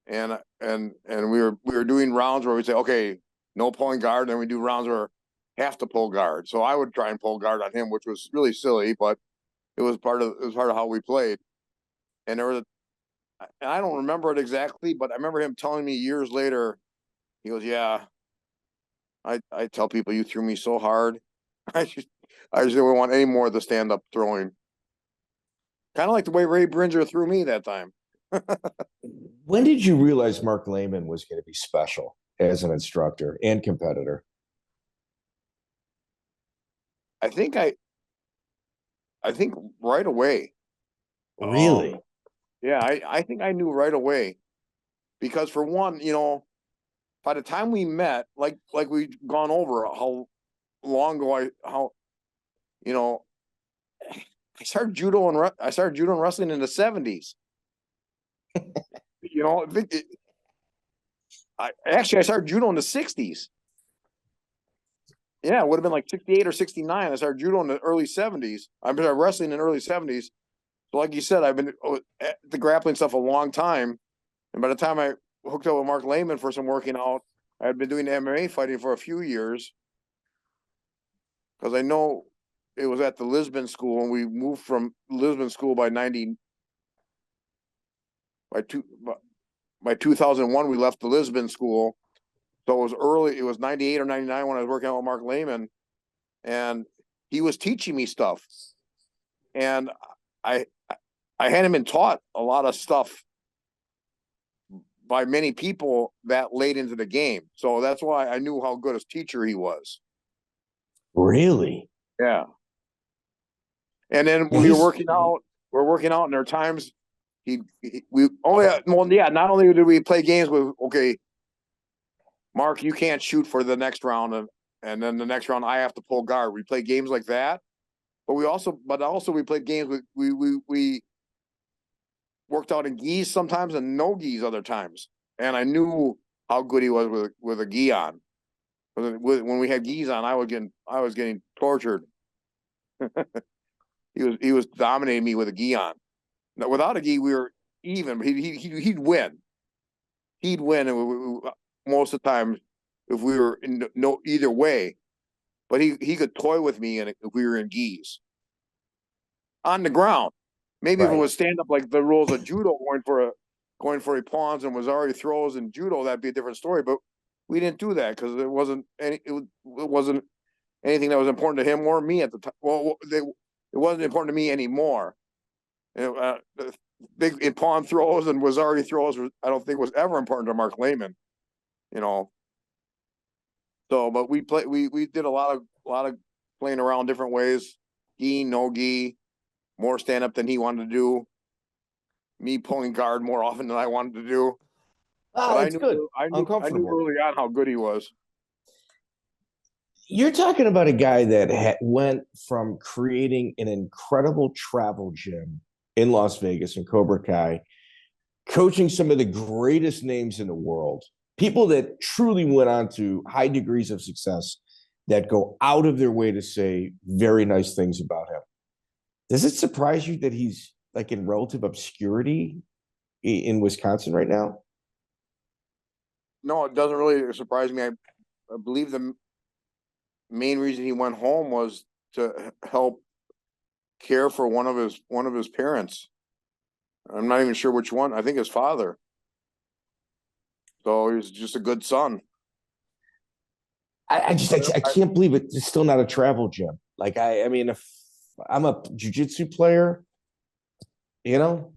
And we were doing rounds where we say, okay, no pulling guard, and then we do rounds where have to pull guard. So I would try and pull guard on him, which was really silly, but it was part of how we played. And I don't remember it exactly, but I remember him telling me years later He goes, yeah. I tell people you threw me so hard. I just don't want any more of the stand-up throwing. Kind of like the way Ray Brinzer threw me that time. When did you realize Marc Laimon was going to be special as an instructor and competitor? I think right away. Really? Yeah, I think I knew right away. Because for one, by the time we met, like we've gone over how long ago I started judo and wrestling in the 70s. I started judo in the 60s. Yeah, it would have been like 68 or 69. I started judo in the early 70s. I've been wrestling in the early 70s. So like you said, I've been at the grappling stuff a long time. And by the time I hooked up with Marc Laimon for some working out, I had been doing MMA fighting for a few years. Because I know it was at the Lisbon school, and we moved from Lisbon school by 2001, we left the Lisbon school. So it was early. It was 98 or 99 when I was working out with Marc Laimon, and he was teaching me stuff. And I hadn't been taught a lot of stuff by many people that late into the game. So that's why I knew how good a teacher he was. Really? Yeah. And then we were working out. And there are times not only did we play games with, okay, Mark, you can't shoot for the next round, and then the next round I have to pull guard. We play games like that, but we played games with we worked out in gis sometimes and no gis other times, and I knew how good he was with a gi on. When we had gis on, I was getting tortured. He was dominating me with a gi on. Now, without a gi, we were even. But he'd win. He'd win, and most of the time, if we were in either way, but he could toy with me, and if we were in gis on the ground. Maybe if it was stand up like the rules of judo, going for a pawns and was already throws in judo, that'd be a different story. But we didn't do that because it wasn't anything that was important to him or me at the time. Well, it wasn't important to me anymore. Big in pawn throws and was already throws. I don't think was ever important to Marc Laimon. So, but we did a lot of playing around different ways. Gi, no gi, more stand up than he wanted to do. Me pulling guard more often than I wanted to do. But I knew early on how good he was. You're talking about a guy that went from creating an incredible travel gym in Las Vegas in Cobra Kai, coaching some of the greatest names in the world, people that truly went on to high degrees of success that go out of their way to say very nice things about him. Does it surprise you that he's like in relative obscurity in Wisconsin right now? No, it doesn't really surprise me. I believe the main reason he went home was to help care for one of his parents. I'm not even sure which one. I think his father. So he's just a good son. I can't believe it. It's still not a travel gym. Like I mean, if I'm a jiu-jitsu player, You're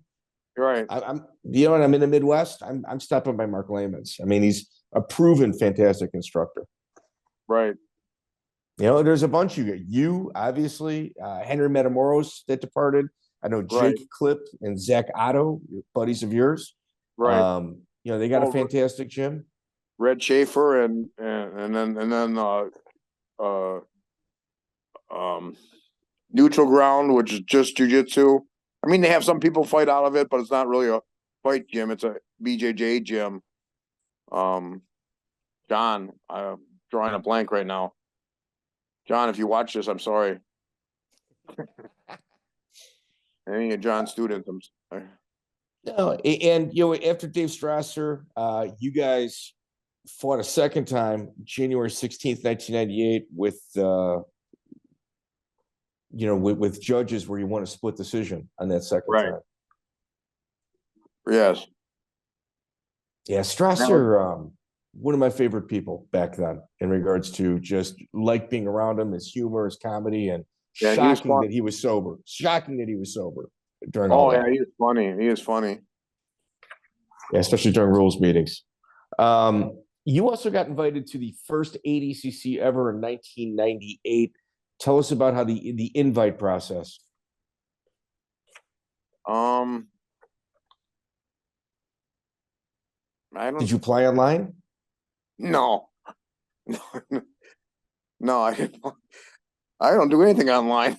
right. I'm in the Midwest. I'm stopping by Marc Laimon's. I mean, he's a proven fantastic instructor. Right. There's a bunch of you obviously, Henry Matamoros that departed. I know Jake Klipp and Zach Otto, buddies of yours. Right. They got a fantastic gym. Red Schaefer and then Neutral Ground, which is just jiu-jitsu. I mean, they have some people fight out of it, but it's not really a fight gym. It's a BJJ gym. John, I'm drawing a blank right now. John, if you watch this, I'm sorry. Any of John's students, I'm sorry. No, and after Dave Strasser, you guys fought a second time, January 16th, 1998, with with judges where you won a split decision on that second time. Yes. Yeah, Strasser. one of my favorite people back then in regards to just like being around him, his humor, his comedy, and Yeah, shocking that he was sober. Shocking that he was sober during Oh all yeah, that. he is funny. He is funny. Yeah, especially during rules meetings. You also got invited to the first ADCC ever in 1998. Tell us about how the invite process. I don't. Did you apply online? No, no, I don't do anything online.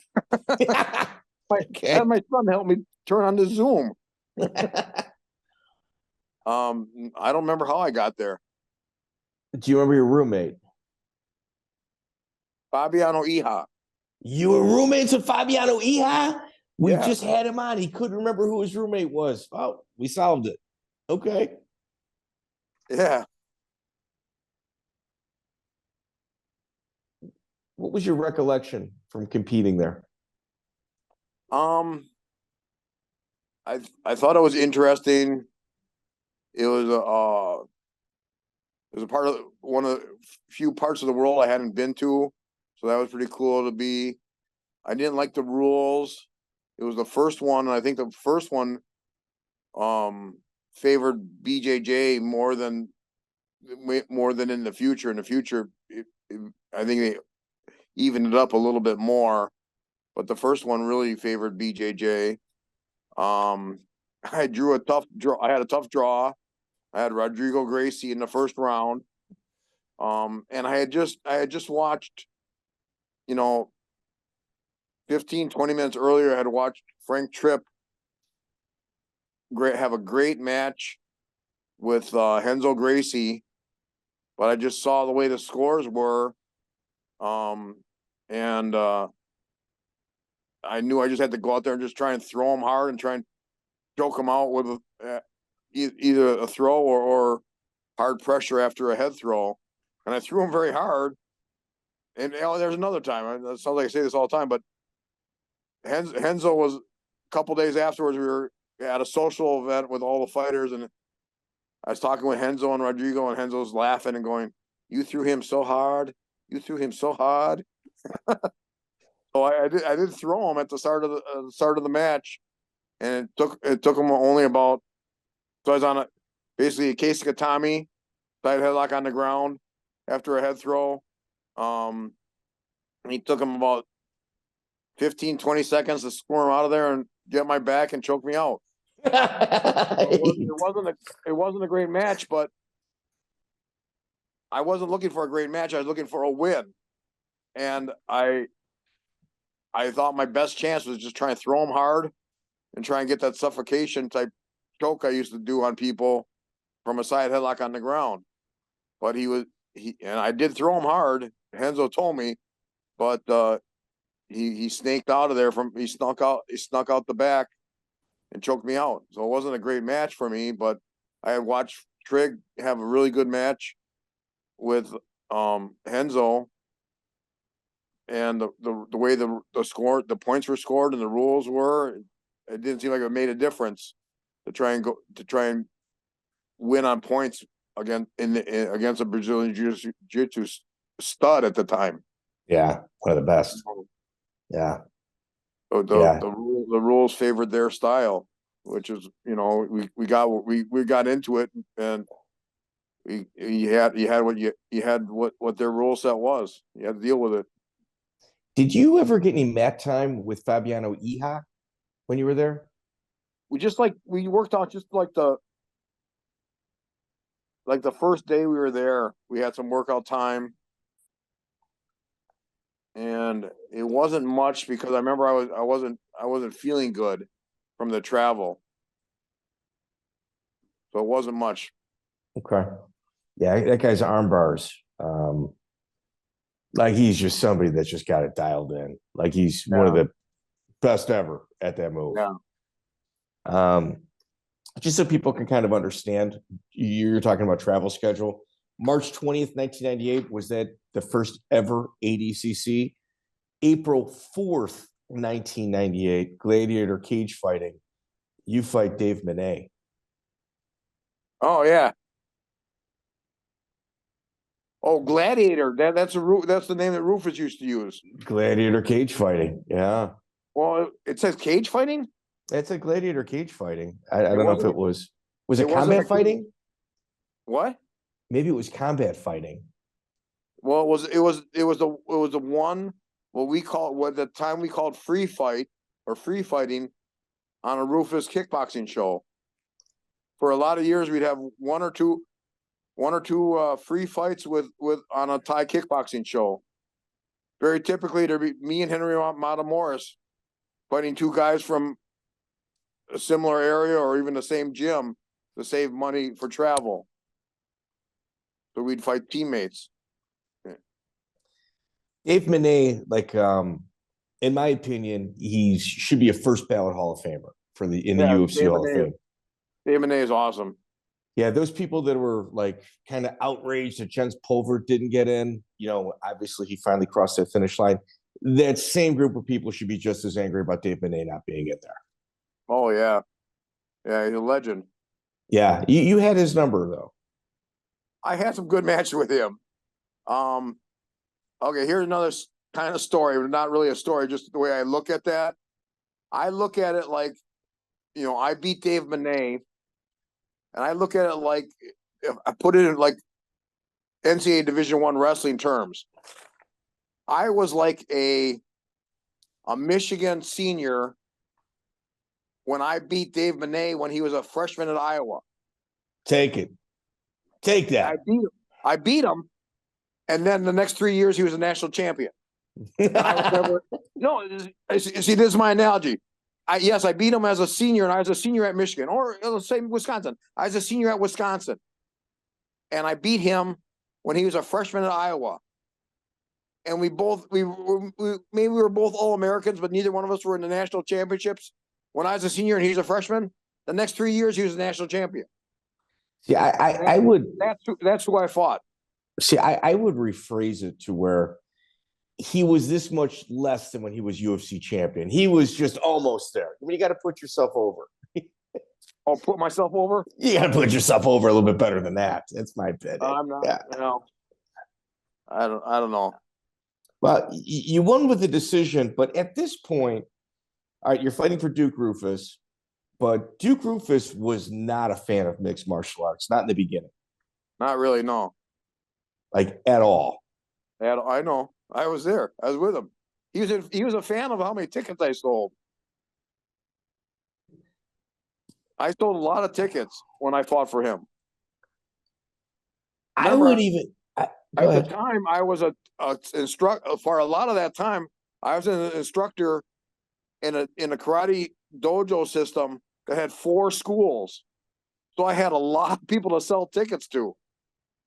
Okay. I had my son help me turn on the Zoom. I don't remember how I got there. Do you remember your roommate? Fabiano Iha. You were roommates with Fabiano Iha? We Yeah. just had him on. He couldn't remember who his roommate was. Oh, we solved it. Okay. Yeah. What was your recollection from competing there? I thought it was interesting. It was a part of one of the few parts of the world I hadn't been to, so that was pretty cool to be. I didn't like the rules. It was the first one, and I think the first one favored BJJ more than in the future. In the future, I think they evened it up a little bit more, but the first one really favored BJJ. I drew a tough draw. I had a tough draw. I had Rodrigo Gracie in the first round. And I had just watched, 15, 20 minutes earlier, I had watched Frank Tripp have a great match with Renzo Gracie, but I just saw the way the scores were. And I knew I just had to go out there and just try and throw him hard and try and choke him out with either a throw or hard pressure after a head throw. And I threw him very hard. And there's another time. It sounds like I say this all the time, but Renzo was a couple days afterwards. We were at a social event with all the fighters, and I was talking with Renzo and Rodrigo, and Renzo's laughing and going, "You threw him so hard. You threw him so hard." So I did throw him at the start of the match, and it took him only about. So I was on basically a Keisakatami side headlock on the ground after a head throw. And he took him about 15, 20 seconds to squirm him out of there and get my back and choke me out. It wasn't a great match, but I wasn't looking for a great match. I was looking for a win. And I thought my best chance was just try and throw him hard and try and get that suffocation type choke I used to do on people from a side headlock on the ground. But and I did throw him hard. Renzo told me, but he snaked out of there he snuck out the back and choked me out. So it wasn't a great match for me, but I had watched Trigg have a really good match with Renzo, and the way the points were scored and the rules were, it didn't seem like it made a difference to try and win on points against a Brazilian jiu-jitsu stud at the time. Yeah, one of the best. Yeah. So the rules favored their style, which is, we got into it, and you had what their rule set was. You had to deal with it. Did you ever get any mat time with Fabiano Iha when you were there? We worked out just like the first day we were there. We had some workout time, and it wasn't much because I remember I wasn't feeling good from the travel, so it wasn't much. Okay. Yeah, that guy's arm bars. Like he's just somebody that's just got it dialed in. Like he's one of the best ever at that move. Yeah. Just so people can kind of understand, you're talking about travel schedule. March 20th, 1998, was that the first ever ADCC? April 4th, 1998, gladiator cage fighting. You fight Dave Menne. Oh yeah. Oh, Gladiator. That's the name that Rufus used to use. Gladiator cage fighting. Yeah. Well, it says cage fighting. It's a gladiator cage fighting. I don't know if wasn't. it was it It wasn't combat fighting? What? Maybe it was combat fighting. Well, it was the one what the time we called free fight or free fighting on a Rufus kickboxing show. For a lot of years, we'd have one or two free fights with on a Thai kickboxing show. Very typically, there'd be me and Henry Matamoros fighting two guys from a similar area or even the same gym to save money for travel. So we'd fight teammates. Dave Menne, in my opinion, he should be a first ballot Hall of Famer for the UFC Hall of Fame. Dave Menne is awesome. Yeah, those people that were kind of outraged that Jens Pulver didn't get in, obviously he finally crossed that finish line. That same group of people should be just as angry about Dave Menne not being in there. Oh yeah, yeah, he's a legend. Yeah, you had his number though. I had some good matches with him. Okay, here's another kind of story, but not really a story, just the way I look at that. I look at it like, I beat Dave Menne, and I look at it like, if I put it in like NCAA Division I wrestling terms. I was like a Michigan senior when I beat Dave Menne when he was a freshman at Iowa. Take it. Take that. I beat him. And then the next 3 years, he was a national champion. I was never, no, see, this is my analogy. I beat him as a senior, and I was a senior at Michigan, or let's say Wisconsin. I was a senior at Wisconsin. And I beat him when he was a freshman at Iowa. And we were both All-Americans, but neither one of us were in the national championships. When I was a senior and he's a freshman, the next 3 years, he was a national champion. See, I would. That's who I fought. See, I would rephrase it to where he was this much less than when he was UFC champion. He was just almost there. I mean, you got to put yourself over. I'll put myself over? You got to put yourself over a little bit better than that. That's my opinion. I'm not. Yeah. I don't know. Well, you won with the decision, but at this point, all right, you're fighting for Duke Roufus, but Duke Roufus was not a fan of mixed martial arts, not in the beginning. Not really, no. At all. I know. I was there. I was with him. He was a fan of how many tickets I sold. I sold a lot of tickets when I fought for him. Remember, at the time, I was a instructor. For a lot of that time, I was an instructor in a karate dojo system that had 4 schools. So I had a lot of people to sell tickets to,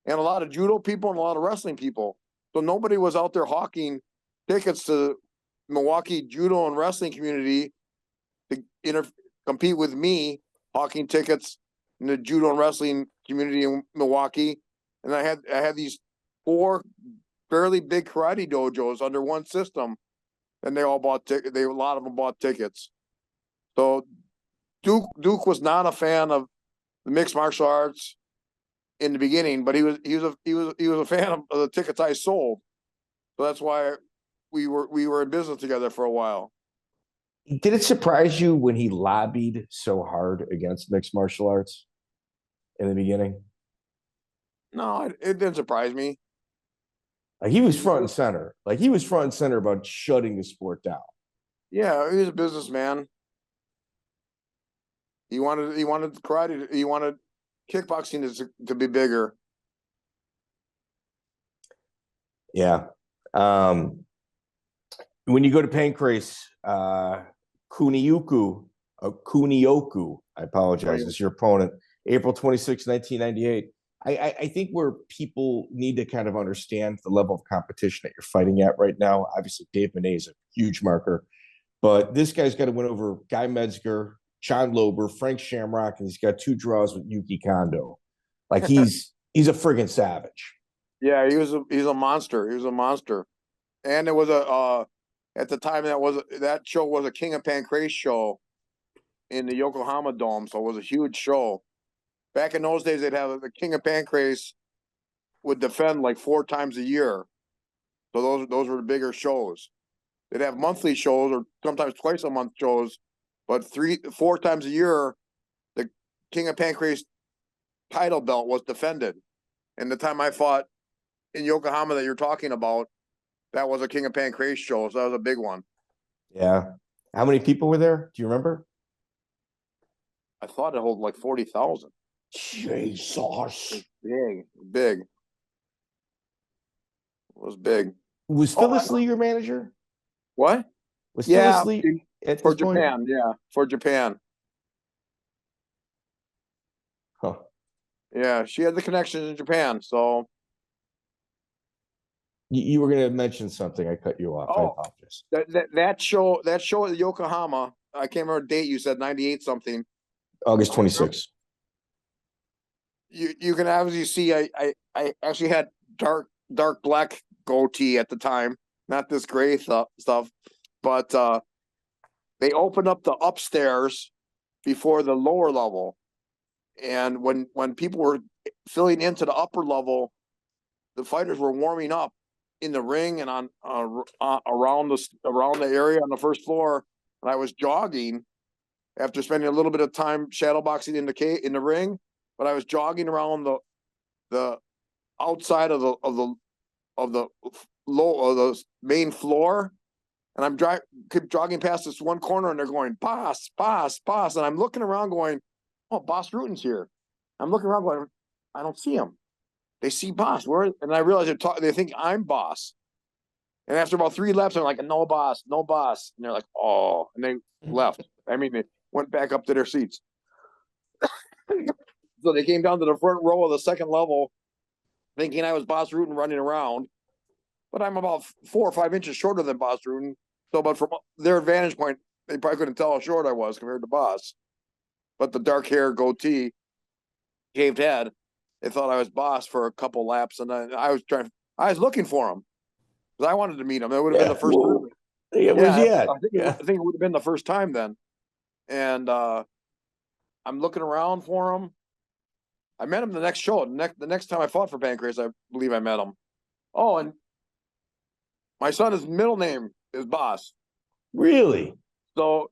and a lot of judo people and a lot of wrestling people. So nobody was out there hawking tickets to Milwaukee judo and wrestling community to compete with me, hawking tickets in the judo and wrestling community in Milwaukee. And I had these 4 fairly big karate dojos under one system, and they all bought tickets. A lot of them bought tickets. So Duke was not a fan of the mixed martial arts in the beginning, but he was a fan of the tickets I sold. So that's why we were in business together for a while. Did it surprise you when he lobbied so hard against mixed martial arts in the beginning? No, it didn't surprise me. He was front and center. He was front and center about shutting the sport down. Yeah, he was a businessman. He wanted karate. He wanted kickboxing to be bigger. Yeah. When you go to Pancrase, Kunioku, I apologize, is your opponent, April 26, 1998. I think where people need to kind of understand the level of competition that you're fighting at right now. Obviously, Dave Menne is a huge marker, but this guy's got to win over Guy Metzger, John Lober, Frank Shamrock, and he's got 2 draws with Yuki Kondo. He's a friggin' savage. Yeah, he's a monster. He was a monster, and it was at the time that show was a King of Pancrase show in the Yokohama Dome, so it was a huge show. Back in those days, they'd have the King of Pancrase would defend like 4 times a year. So those were the bigger shows. They'd have monthly shows or sometimes twice a month shows, but 4 times a year, the King of Pancrase title belt was defended. And the time I fought in Yokohama that you're talking about, that was a King of Pancrase show, so that was a big one. Yeah. How many people were there? Do you remember? I thought it held like 40,000. Jesus. Big. It was big. Was Phyllis Lee your manager? What? Was Phyllis Lee for Japan? Point? Yeah, for Japan. Huh. Yeah, she had the connections in Japan, so. You were going to mention something. I cut you off. I apologize. That show at Yokohama, I can't remember the date. You said 98 something. August 26th. You can obviously see I actually had dark black goatee at the time, not this gray stuff, but they opened up the upstairs before the lower level, and when people were filling into the upper level, the fighters were warming up in the ring and on around the area on the first floor, and I was jogging after spending a little bit of time shadowboxing in the ring, but I was jogging around the outside of the main floor, and I'm keep jogging past this one corner, and they're going Bas, and I'm looking around going, oh, Bas Rutten's here. I'm looking around going, I don't see him. They see Bas, and I realize they think I'm Bas. And after about 3 laps, I'm like, no Bas. And they're like, oh, and they left. I mean, they went back up to their seats. So they came down to the front row of the second level, thinking I was Bas Rutten running around. But I'm about 4 or 5 inches shorter than Bas Rutten. So, but from their vantage point, they probably couldn't tell how short I was compared to Bas. But the dark hair, goatee, shaved head, they thought I was Bas for a couple laps, and I was looking for him because I wanted to meet him. It would have been the first time. I think it would have been the first time then. And I'm looking around for him. I met him the next show. The next time I fought for Pancrase, I believe I met him. Oh, and my son's middle name is Bas. Really? So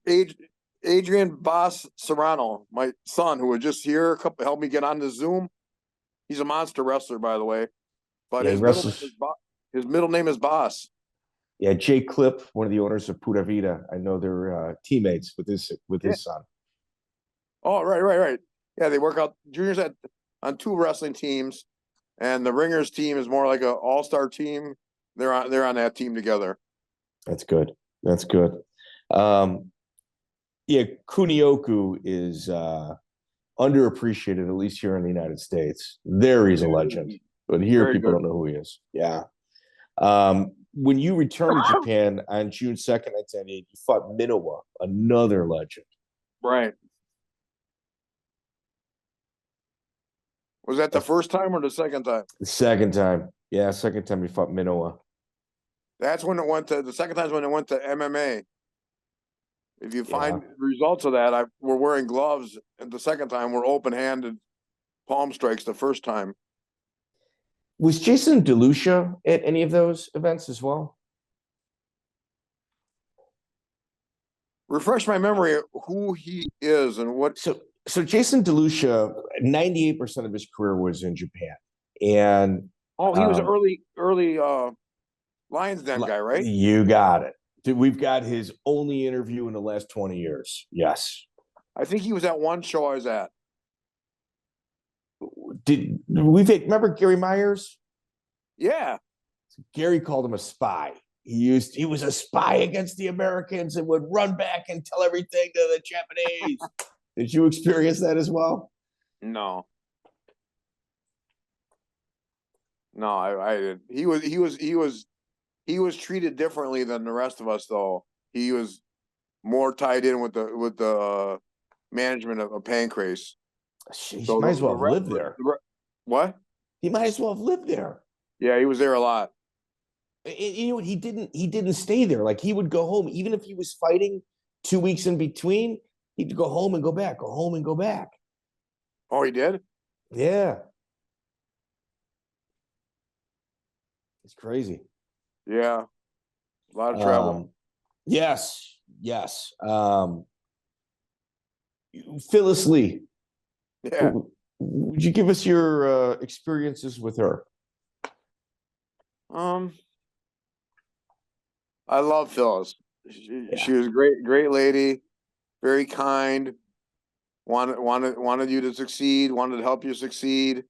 Adrian Bas Serrano, my son, who was just here, helped me get on the Zoom. He's a monster wrestler, by the way. But his middle name is Bas. Yeah, Jake Klipp, one of the owners of Pura Vida. I know they're teammates with his son. Oh, right. Yeah, they work out juniors on 2 wrestling teams, and the Ringers team is more like an all-star team. They're on that team together. That's good. Yeah, Kunioku is underappreciated, at least here in the United States. There he's a legend, but here people don't know who he is. Yeah. When you returned to Japan on June 2nd, 1998, you fought Minowa, another legend. Right. Was that the first time or the second time? The second time. Yeah, second time you fought Minowa. That's when the second time is when it went to MMA. If you find results of that, we're wearing gloves, and the second time we're open-handed palm strikes the first time. Was Jason DeLucia at any of those events as well? Refresh my memory of who he is and what. So Jason DeLucia, 98% of his career was in Japan, and he was an early Lions Den guy, right? You got it. We've got his only interview in the last 20 years. Yes, I think he was at one show I was at. Remember Gary Myers? Yeah. Gary called him a spy. He was a spy against the Americans and would run back and tell everything to the Japanese. Did you experience that as well? No, I didn't. He was treated differently than the rest of us, though. He was more tied in with the management of Pancrase. He might as well have lived there. What? He might as well have lived there. Yeah, he was there a lot. You know what? He didn't stay there. Like, he would go home, even if he was fighting 2 weeks in between. He'd go home and go back. Go home and go back. Oh, he did? Yeah. It's crazy. Yeah. A lot of travel. Yes. Phyllis Lee. Yeah. Would you give us your experiences with her? I love Phyllis. She was a great lady, very kind, wanted you to succeed, wanted to help you succeed,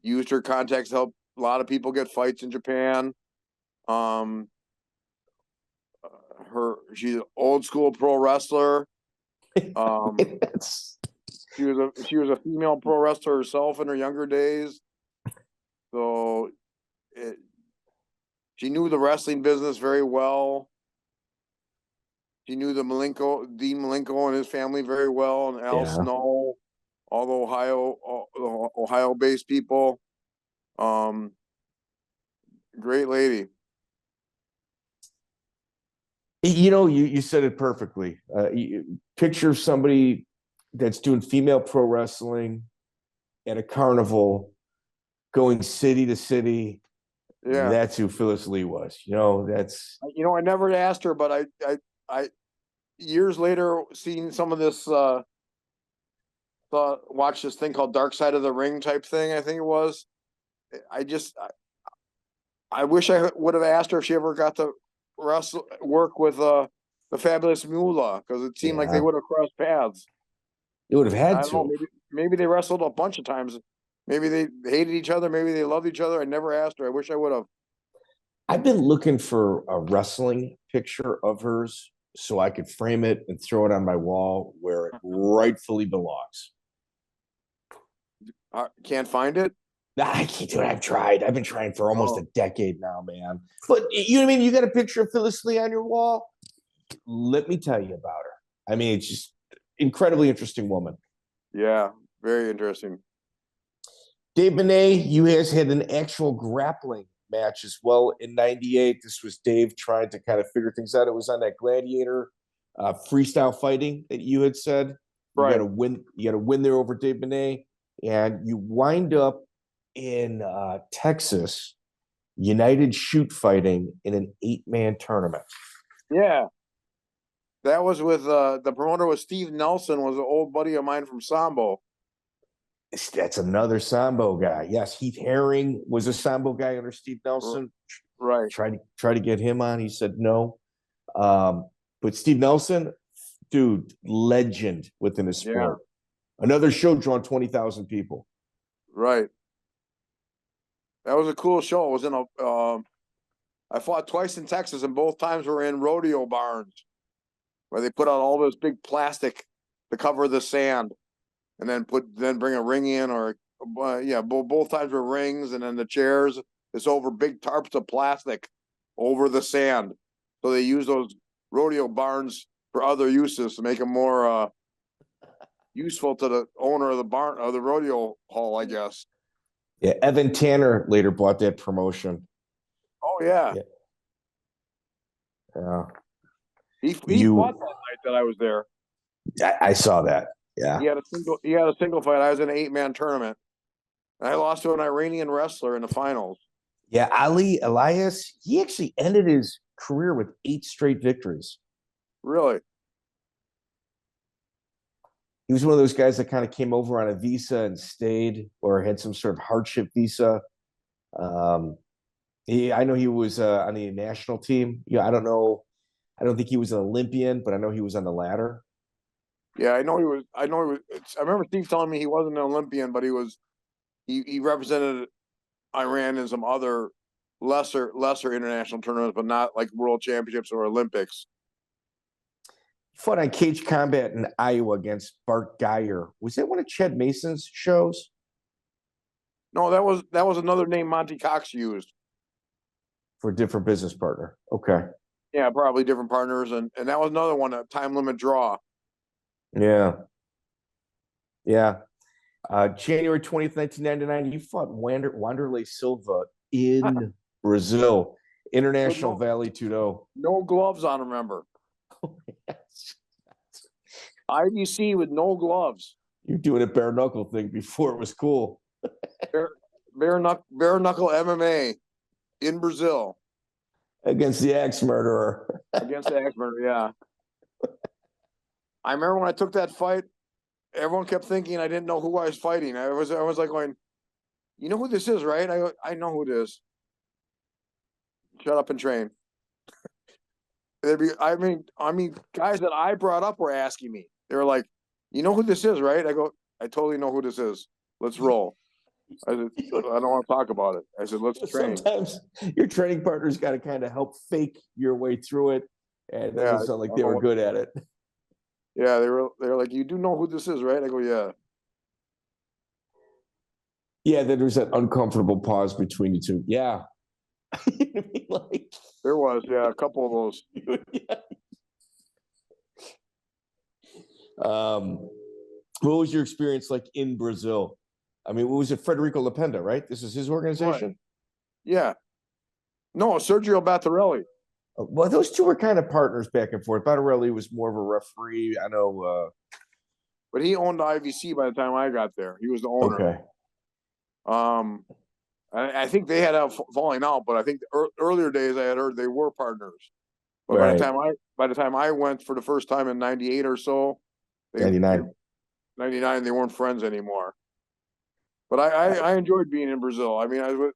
used her contacts to help a lot of people get fights in Japan. She's an old school pro wrestler. She was a female pro wrestler herself in her younger days. So she knew the wrestling business very well. She knew Dean Malenko and his family very well, and Al Snow, all the Ohio-based people. Great lady. You know, you said it perfectly. Picture somebody that's doing female pro wrestling at a carnival, going city to city. Yeah, that's who Phyllis Lee was. You know, that's. You know, I never asked her, but I years later, seeing some of this, watched this thing called Dark Side of the Ring type thing. I think it was. I wish I would have asked her if she ever got to work with the Fabulous Moolah, because it seemed like they would have crossed paths. It would have had I don't know, maybe they wrestled a bunch of times. Maybe they hated each other. Maybe they loved each other. I never asked her. I wish I would have. I've been looking for a wrestling picture of hers so I could frame it and throw it on my wall where it rightfully belongs. Can't find it? I can't do it. I've tried. I've been trying for almost a decade now, man. But you know what I mean? You got a picture of Phyllis Lee on your wall? Let me tell you about her. I mean, it's just incredibly interesting woman. Yeah, very interesting. Dave Menne, you guys had an actual grappling match as well in '98. This was Dave trying to kind of figure things out. It was on that Gladiator freestyle fighting that you had said. You got to win. You got to win there over Dave Menne, and you wind up in Texas, United Shoot Fighting in an 8-man tournament. Yeah. That was with the promoter was Steve Nelson, was an old buddy of mine from Sambo. That's another Sambo guy. Yes, Heath Herring was a Sambo guy under Steve Nelson. Right. Try to get him on. He said no. But Steve Nelson, dude, legend within his sport. Yeah. Another show drawing 20,000 people. Right. That was a cool show. It was in I fought twice in Texas, and both times were in rodeo barns, where they put out all this big plastic to cover the sand, and then bring a ring in, or both times were rings, and then the chairs. It's over big tarps of plastic over the sand. So they use those rodeo barns for other uses to make them more useful to the owner of the barn, of the rodeo hall, I guess. Yeah, Evan Tanner later bought that promotion. Oh yeah. He fought that night that I was there. I saw that. Yeah. He had a single fight. I was in an 8-man tournament, and I lost to an Iranian wrestler in the finals. Yeah, Ali Elias, he actually ended his career with 8 straight victories. Really? He was one of those guys that kind of came over on a visa and stayed, or had some sort of hardship visa. I know he was on the national team. Yeah, I don't know. I don't think he was an Olympian, but I know he was on the ladder. Yeah, I know he was. I remember Steve telling me he wasn't an Olympian, but he represented Iran in some other lesser international tournaments, but not like world championships or Olympics. He fought on Cage Combat in Iowa against Bart Geyer. Was that one of Ched Mason's shows? No, that was another name Monty Cox used for a different business partner. Okay. Yeah, probably different partners, and that was another one, a time limit draw. Yeah. January 20th, 1999, you fought Wanderlei Silva in Brazil, International Vale Tudo. No gloves on, remember? Yes. IDC with no gloves. You're doing a bare knuckle thing before it was cool. bare knuckle MMA. in Brazil against the axe murderer. against the axe murderer. Yeah. I remember when I took that fight, everyone kept thinking I didn't know who I was fighting. I was like going, you know who this is, right? I go, I know who it is. Shut up and train. I mean, guys that I brought up were asking me. They were like, you know who this is, right? I go, I totally know who this is. Let's roll. I said, I don't want to talk about it. I said, let's train. Sometimes your training partner's got to kind of help fake your way through it. And it doesn't sound like they were good at it. Yeah, they were like, you do know who this is, right? I go, yeah. Yeah, then there's that uncomfortable pause between you two. Yeah. You know what I mean? Like, there was, yeah, a couple of those. Yeah. What was your experience like in Brazil? I mean, what was it? Frederico Lapenda, right? This is his organization? Right. Yeah. No, Sergio Battarelli. Well, those two were kind of partners back and forth. Battarelli was more of a referee. I know. But he owned the IVC by the time I got there. He was the owner. Okay. I think they had a falling out, but I think the earlier days I had heard they were partners. But right. by the time I went for the first time in '98 or so, 99, they weren't friends anymore. But I enjoyed being in Brazil. I mean, I was,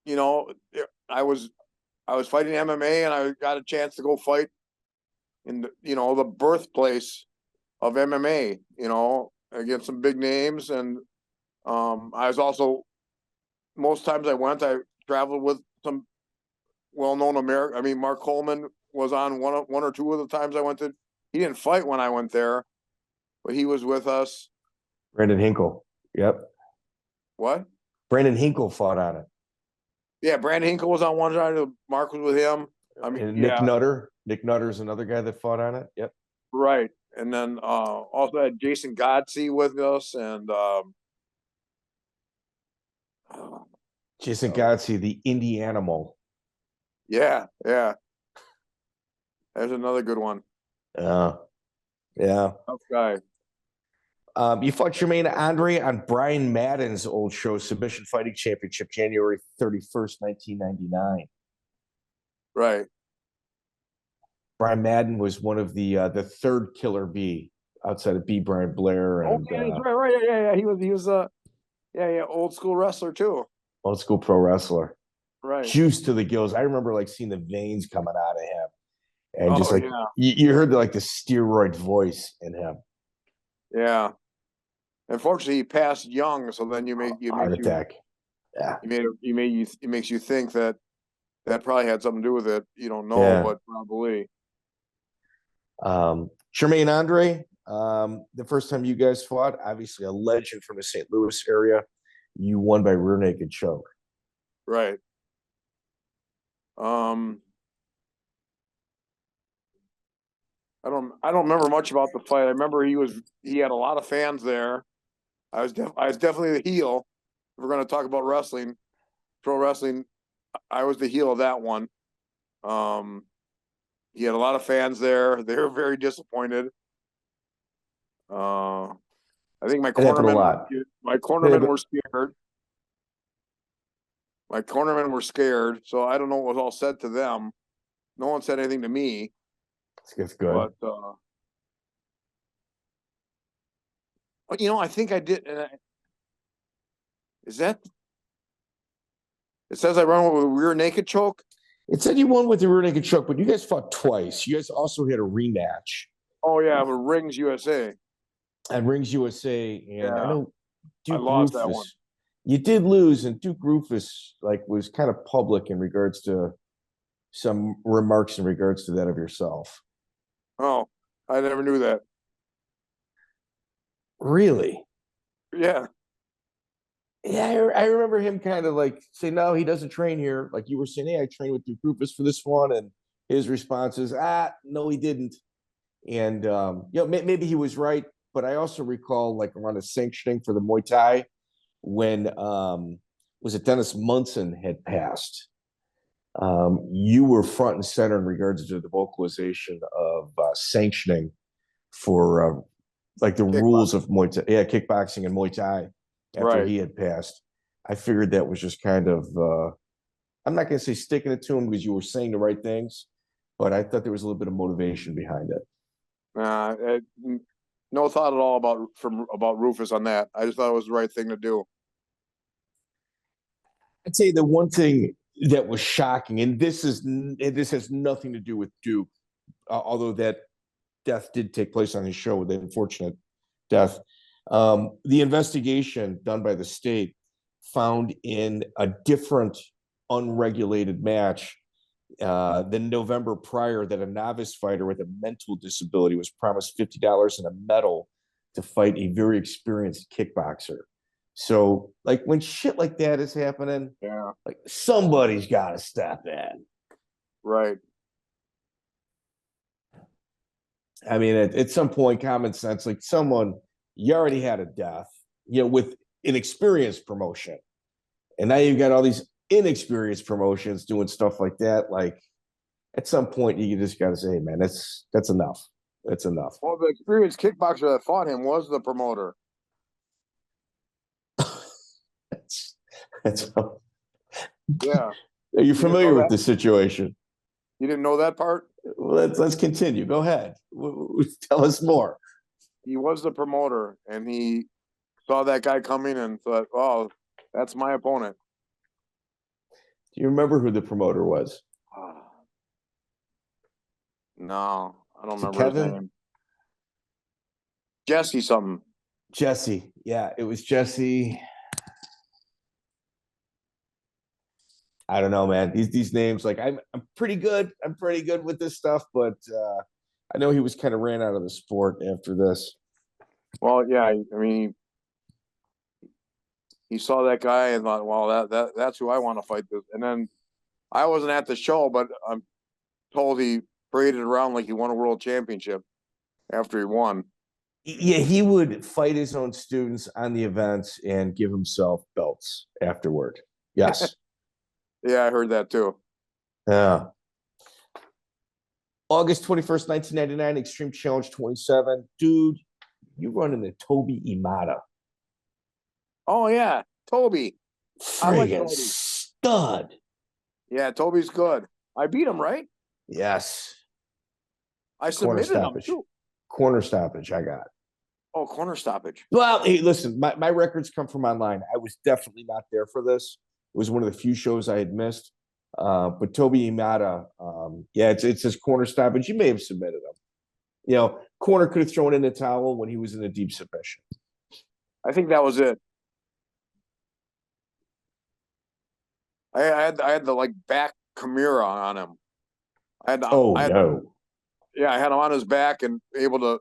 you know, I was fighting MMA, and I got a chance to go fight in the birthplace of MMA. You know, against some big names, and I was also, most times I traveled with some well-known American. I mean, Marc Laimon was on one or two of the times I went to. He didn't fight when I went there, but he was with us. Brandon Hinkle. Yep. What? Brandon Hinkle fought on it. Yeah, Brandon Hinkle was on one side. Mark was with him. I mean, and Nick Nutter. Nick Nutter is another guy that fought on it. Yep. Right. And then also had Jason Guida with us, and Jason Guida, the indie animal. Yeah. There's another good one. Yeah. Tough guy. You fought Jermaine Andre on Brian Madden's old show, Submission Fighting Championship, January 31st, 1999. Right. Brian Madden was one of the third Killer B outside of B. Brian Blair. And, right. Yeah. He was old school wrestler too. Old school pro wrestler. Right. Juice to the gills. I remember like seeing the veins coming out of him. And just like you heard the steroid voice in him. Yeah. Unfortunately, he passed young, so then heart attack. Yeah. It makes you think that probably had something to do with it. You don't know, but probably. Jermaine Andre, the first time you guys fought, obviously a legend from the St. Louis area. You won by rear naked choke. Right. I don't remember much about the fight. I remember he had a lot of fans there. I was definitely the heel. If we're going to talk about wrestling, pro wrestling, I was the heel of that one. He had a lot of fans there. They were very disappointed. I think my cornermen were scared. My cornermen were scared, so I don't know what was all said to them. No one said anything to me. It's good. But I think I did. It says I run with a rear naked choke? It said you won with the rear naked choke, but you guys fought twice. You guys also had a rematch. Oh, yeah, with Rings USA. At Rings USA. And I know Duke lost that one. You did lose, and Duke Rufus was kind of public in regards to some remarks in regards to that of yourself. Oh, I never knew that. Really? Yeah. Yeah, I remember him kind of saying, no, he doesn't train here. Like you were saying, hey, I trained with Duke Rufus for this one. And his response is, no, he didn't. And, maybe he was right. But I also recall around the sanctioning for the Muay Thai when, was it Dennis Munson had passed? You were front and center in regards to the vocalization of sanctioning for the rules of Muay Thai, kickboxing and Muay Thai after he had passed. I figured that was just kind of, I'm not going to say sticking it to him because you were saying the right things, but I thought there was a little bit of motivation behind it. No thought at all about Rufus on that. I just thought it was the right thing to do. I'd say the one thing that was shocking, and this has nothing to do with Duke, although that death did take place on his show with the unfortunate death. The investigation done by the state found in a different unregulated match the November prior that a novice fighter with a mental disability was promised $50 and a medal to fight a very experienced kickboxer. So, like, when shit like that is happening, like, somebody's got to step in. Right. I mean, at some point, common sense, like, you already had a death, with an experienced promotion. And now you've got all these inexperienced promotions doing stuff like that. Like, at some point, you just got to say, hey, man, that's enough. That's enough. Well, the experienced kickboxer that fought him was the promoter. That's yeah. Are you familiar with the situation? You didn't know that part? Well, let's continue. Go ahead. Tell us more. He was the promoter, and he saw that guy coming and thought, "Oh, that's my opponent." Do you remember who the promoter was? No, I don't remember Kevin? his name. Jesse something. Jesse. Yeah, it was Jesse. I don't know, man. These names, like, I'm pretty good. I'm pretty good with this stuff, but I know he was kind of ran out of the sport after this. Well, yeah, I mean, he saw that guy and thought, "Well, that's who I want to fight this." And then I wasn't at the show, but I'm told he paraded around like he won a world championship after he won. Yeah, he would fight his own students on the events and give himself belts afterward. Yes. Yeah, I heard that too. Yeah. August 21st, 1999, Extreme Challenge 27. Dude, you run into Toby Imada. Oh, yeah. Toby. Friggin' stud. Yeah, Toby's good. I beat him, right? Yes. I submitted him, too. Corner stoppage, I got. Oh, corner stoppage. Well, hey, listen, my records come from online. I was definitely not there for this. It was one of the few shows I had missed. But Toby Imada, it says corner stoppage. You may have submitted him. Corner could have thrown in the towel when he was in a deep submission. I think that was it. I had the, like, back Kimura on him. I had him on his back and able to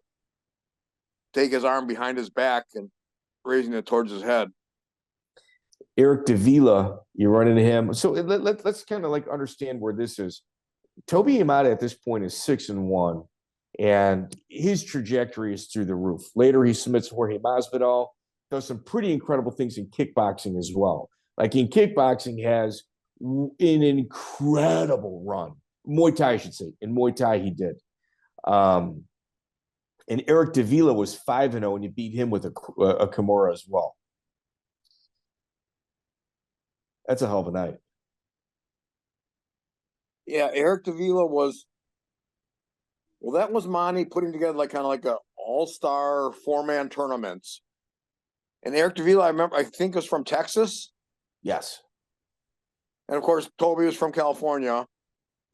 take his arm behind his back and raising it towards his head. Eric Davila, you run into him. So let's kind of like understand where this is. Toby Imada at this point is 6-1, and his trajectory is through the roof. Later, he submits Jorge Masvidal, does some pretty incredible things in kickboxing as well. Like, in kickboxing, has an incredible run. Muay Thai, I should say. In Muay Thai, he did. And Eric Davila was 5-0, and you beat him with a Kimura as well. That's a hell of a night. Yeah, Eric Davila was. Well, that was Monty putting together kind of like a all-star 4-man tournaments. And Eric Davila, I think, was from Texas. Yes. And of course, Toby was from California.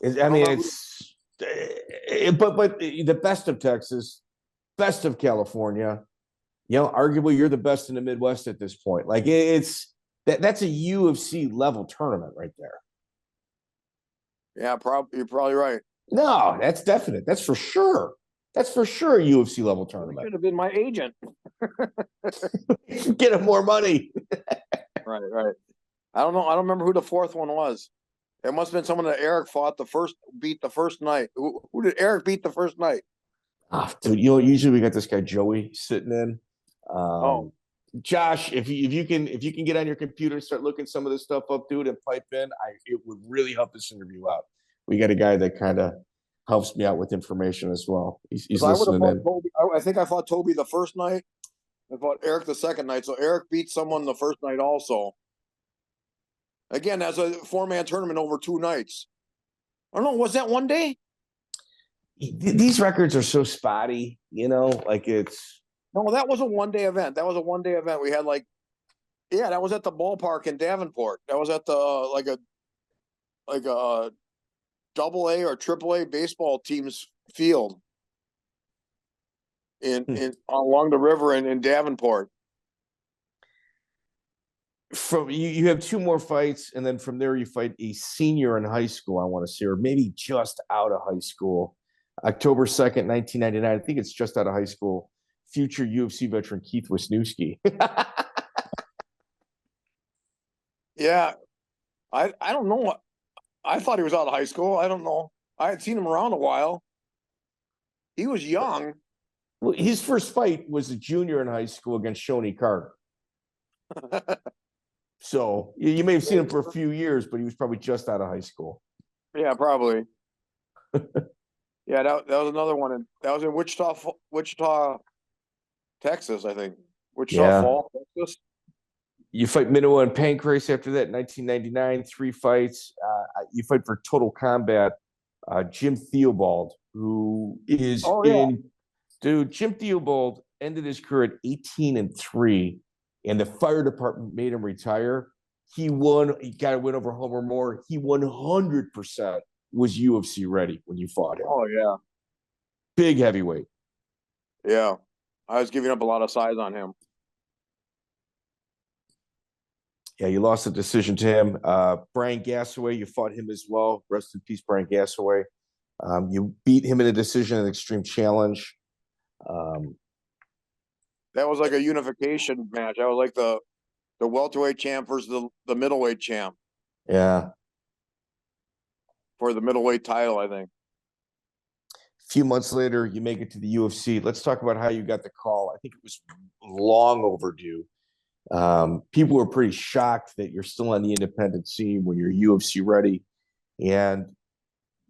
But the best of Texas, best of California. Arguably, you're the best in the Midwest at this point. Like, that's a UFC level tournament right there. Yeah, you're probably right. No, that's definite. That's for sure. That's for sure a UFC level tournament. He could have been my agent. Get him more money. Right. I don't know. I don't remember who the fourth one was. It must have been someone that Eric beat the first night. Who did Eric beat the first night? Dude, usually we got this guy Joey sitting in. Josh, if you can get on your computer and start looking some of this stuff up, dude, and pipe in, it would really help this interview out. We got a guy that kind of helps me out with information as well. He's listening in. Toby, I think I fought Toby the first night. I fought Eric the second night. So Eric beat someone the first night also. Again, that's a 4-man tournament over 2 nights. I don't know. Was that one day? These records are so spotty, like it's. No, that was a 1-day event. That was a 1-day event. We had that was at the ballpark in Davenport. That was at the like a AA or AAA baseball team's field in along the river in Davenport. From you have 2 more fights, and then from there you fight a senior in high school, I want to say, or maybe just out of high school. October 2nd, 1999. I think it's just out of high school. Future UFC veteran Keith Wisniewski. Yeah. I don't know. I thought he was out of high school. I don't know. I had seen him around a while. He was young. Well, his first fight was a junior in high school against Shonie Carter. So you may have seen him for a few years, but he was probably just out of high school. Yeah, probably. Yeah, that was another one. That was in Wichita, Texas, I think. Wichita Falls, Texas. You fight Minowa and Pancrase after that, 1999, 3 fights. You fight for Total Combat, Jim Theobald, who is Jim Theobald ended his career at 18-3, and the fire department made him retire. He won. He got a win over Homer Moore. He 100% was UFC ready when you fought him. Oh, yeah. Big heavyweight. Yeah. I was giving up a lot of size on him. Yeah, you lost the decision to him. Brian Gassaway, you fought him as well. Rest in peace, Brian Gassaway. You beat him in a decision in Extreme Challenge. That was like a unification match. That was like the welterweight champ versus the middleweight champ. Yeah. For the middleweight title, I think. A few months later, you make it to the UFC. Let's talk about how you got the call. I think it was long overdue. People were pretty shocked that you're still on the independent scene when you're UFC ready. And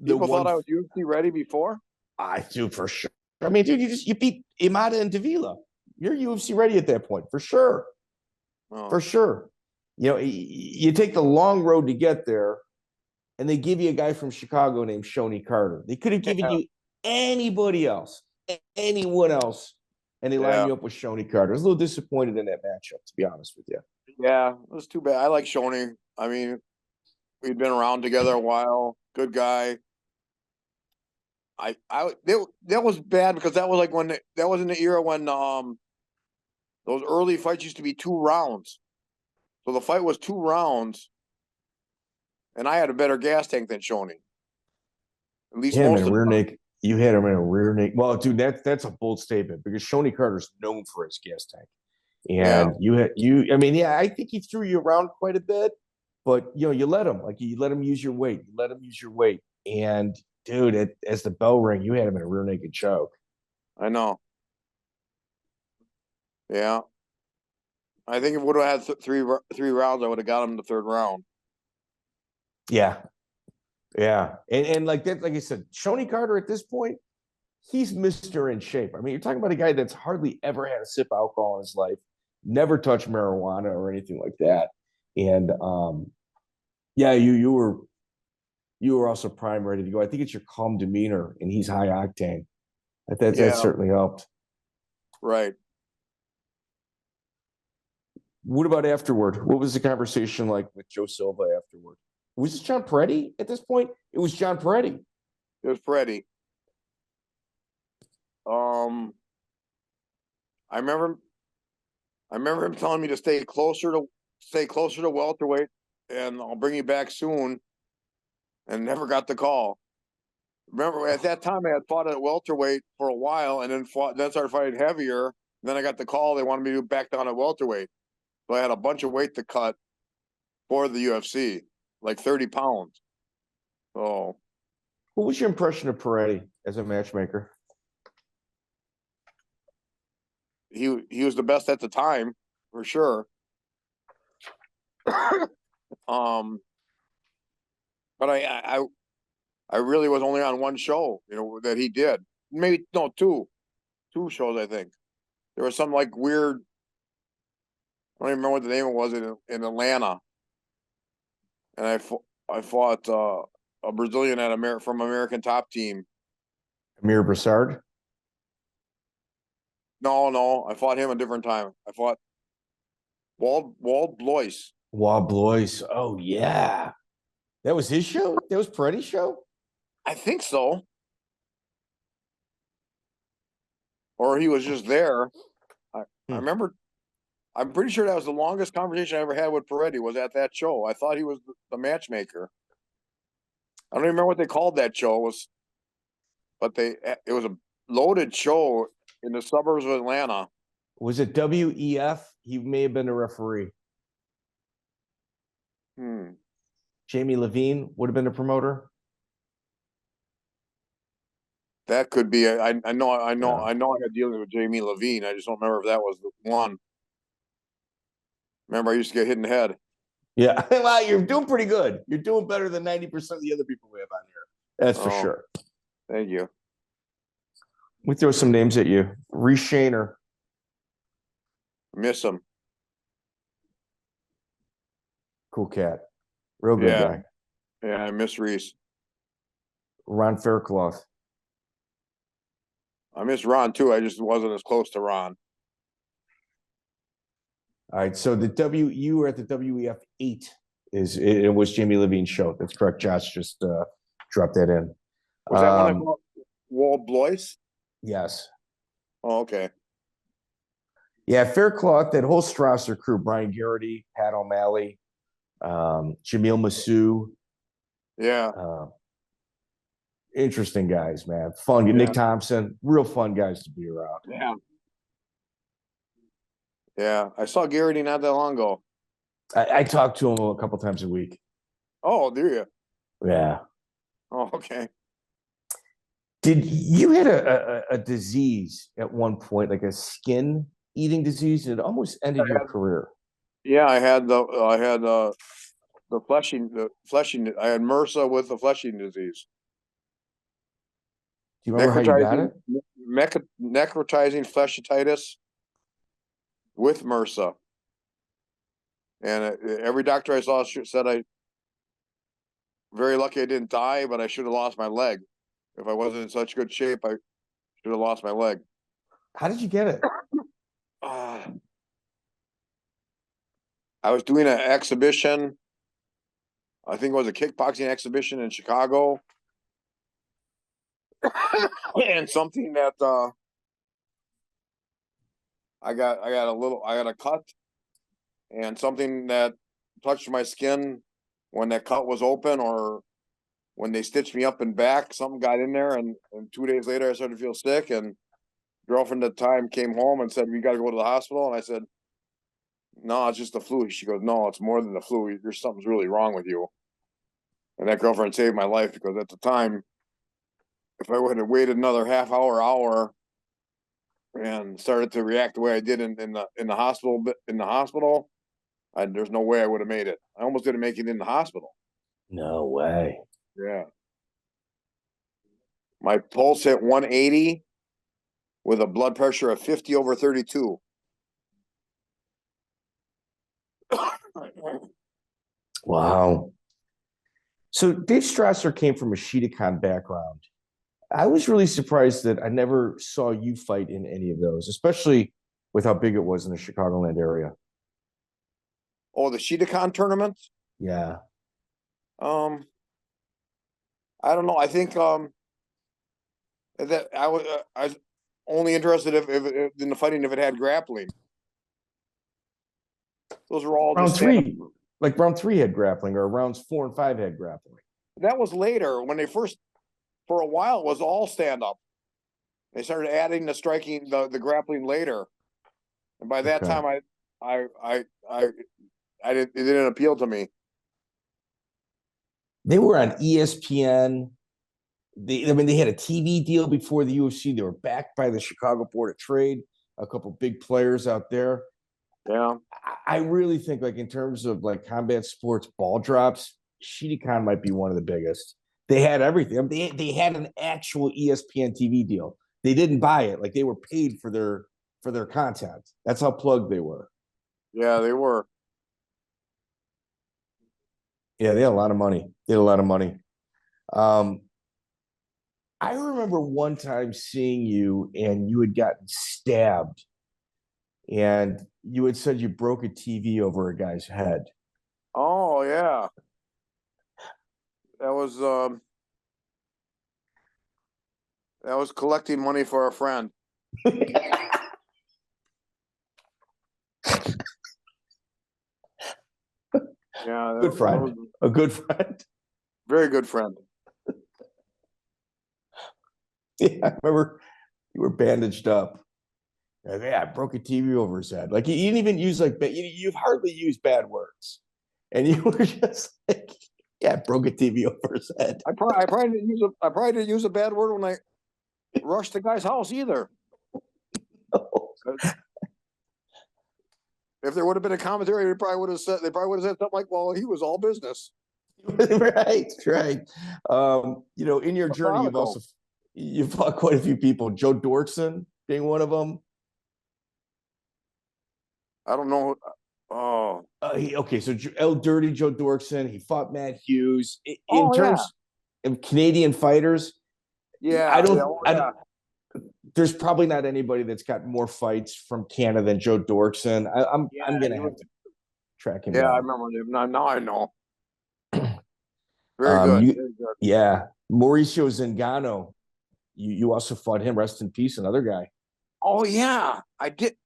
people thought I was UFC ready before? I do, for sure. I mean, dude, you beat Imada and Davila. You're UFC ready at that point, for sure. Oh. For sure. You take the long road to get there, and they give you a guy from Chicago named Shonie Carter. They could have given you anybody else, anyone else, and they line you up with Shonie Carter. I was a little disappointed in that matchup, to be honest with you. Yeah, it was too bad. I like Shonie. I mean, we'd been around together a while. Good guy. That was bad because that was like that was in the era when those early fights used to be 2 rounds. So the fight was 2 rounds, and I had a better gas tank than Shonie. At least most of the time. You had him in a rear naked. Well, dude, that's a bold statement because Shonie Carter's known for his gas tank. And I think he threw you around quite a bit, but you let him. Like, you let him use your weight. And dude, as the bell rang, you had him in a rear naked choke. I know. Yeah. I think if it would have had 3 rounds, I would have got him in the 3rd round. Yeah. Yeah. And like that, like I said, Shonie Carter at this point, he's Mr. in shape. I mean, you're talking about a guy that's hardly ever had a sip of alcohol in his life, never touched marijuana or anything like that. And you were also prime ready to go. I think it's your calm demeanor, and he's high octane. That certainly helped. Right. What about afterward? What was the conversation like with Joe Silva afterward? Was it John Perretti at this point? It was John Perretti. It was Perretti. I remember him telling me to stay closer to welterweight, and I'll bring you back soon. And never got the call. Remember, at that time I had fought at welterweight for a while, and then started fighting heavier. Then I got the call. They wanted me to back down at welterweight, so I had a bunch of weight to cut for the UFC, like 30 pounds. So, what was your impression of Perretti as a matchmaker? He was the best at the time, for sure. But I really was only on one show, that he did. Maybe no, two shows. I think there was some like weird. I don't even remember what the name was in Atlanta. and I fought a Brazilian from American Top Team. Amir Brassard. No, I fought him a different time. I fought Wald Blois. Wald Blois. Oh yeah, that was his show. That was Perretti's show. I think so, or he was just there. I remember. I'm pretty sure that was the longest conversation I ever had with Perretti was at that show. I thought he was the matchmaker. I don't even remember what they called that show. It was a loaded show in the suburbs of Atlanta. Was it WEF? He may have been a referee. Jamie Levine would have been a promoter. That could be. I know. I had dealings with Jamie Levine. I just don't remember if that was the one. Remember, I used to get hit in the head. Yeah, well, you're doing pretty good. You're doing better than 90% of the other people we have on here. That's for sure. Thank you. We throw some names at you. Reese Shaner. Miss him. Cool cat. Real good guy. Yeah, I miss Reese. Ron Faircloth. I miss Ron too. I just wasn't as close to Ron. All right, so you were at the WEF 8. It was Jamie Levine's show. That's correct. Josh just dropped that in. Was that one I called Wald Blois? Yes. Oh, okay. Yeah, Faircloth, that whole Strasser crew, Brian Garrity, Pat O'Malley, Jamil Massou. Yeah. Interesting guys, man. Fun. Yeah. Nick Thompson, real fun guys to be around. Yeah. Yeah, I saw Garrity not that long ago. I talk to him a couple times a week. Oh, do you? Yeah. Oh, okay. Did you had a disease at one point, like a skin eating disease, and it almost ended your career? Yeah, I had the fleshing. I had MRSA with the fleshing disease. Do you remember how you got it? Necrotizing fleshititis with MRSA. And every doctor I saw said I very lucky I didn't die, but I should have lost my leg. If I wasn't in such good shape, I should have lost my leg. How did you get it? I was doing an exhibition. I think it was a kickboxing exhibition in Chicago. And something that I got a cut, and something that touched my skin when that cut was open, or when they stitched me up and back, something got in there, and 2 days later I started to feel sick, and girlfriend at the time came home and said, "We got to go to the hospital." And I said, "No, it's just the flu." She goes, "No, it's more than the flu. There's something's really wrong with you." And that girlfriend saved my life, because at the time, if I would have waited another hour, and started to react the way I did in the hospital, there's no way I would have made it. I almost didn't make it in the hospital. No way. Yeah. My pulse hit 180 with a blood pressure of 50/32. Wow. So Dave Strasser came from a Shidokan background. I was really surprised that I never saw you fight in any of those, especially with how big it was in the Chicagoland area. Oh, the Shidokan tournaments? Yeah. I don't know. I think that I was only interested if in the fighting if it had grappling. Those were all round three. Like round 3 had grappling, or rounds 4 and 5 had grappling. That was later, when they first, for a while, it was all stand up. They started adding the striking, the grappling later, and by that time, it didn't appeal to me. They were on ESPN. They had a TV deal before the UFC. They were backed by the Chicago Board of Trade. A couple big players out there. Yeah, I really think, like, in terms of like combat sports ball drops, Shidokan might be one of the biggest. They had everything. They had an actual ESPN TV deal. They didn't buy it. Like, they were paid for their content. That's how plugged they were. Yeah, they were. Yeah, they had a lot of money. They had a lot of money. Um, I remember one time seeing you and you had gotten stabbed and you had said you broke a TV over a guy's head. Oh yeah, that was collecting money for a friend. Yeah, Good friend. A good friend. Very good friend. Yeah, I remember you were bandaged up. Like, yeah, I broke a TV over his head. Like you didn't even use you've hardly used bad words, and you were just like, yeah, broke a TV over his head. I probably didn't use a bad word when I rushed the guy's house either. If there would have been a commentary, they probably would have said something like, "Well, he was all business." Right. In your journey, you've fought quite a few people. Joe Dorkson being one of them. I don't know. Oh, So El Dirty Joe Dorkson. He fought Matt Hughes. In Oh, terms of Canadian fighters, yeah. there's probably not anybody that's got more fights from Canada than Joe Dorkson. I'm gonna have to track him down. I remember him. Now I know. Very good. Very good. Yeah, Mauricio Zingano. You also fought him. Rest in peace, another guy. Oh yeah, I did.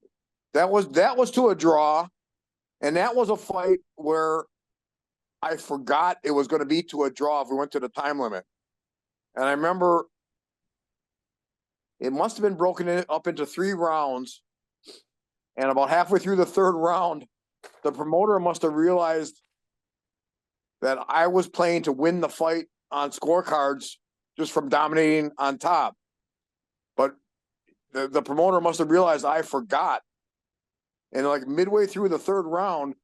That was to a draw, and that was a fight where I forgot it was going to be to a draw if we went to the time limit. And I remember it must have been broken up into 3 rounds, and about halfway through the 3rd round, the promoter must have realized that I was playing to win the fight on scorecards just from dominating on top. But the promoter must have realized I forgot. And like midway through the 3rd round,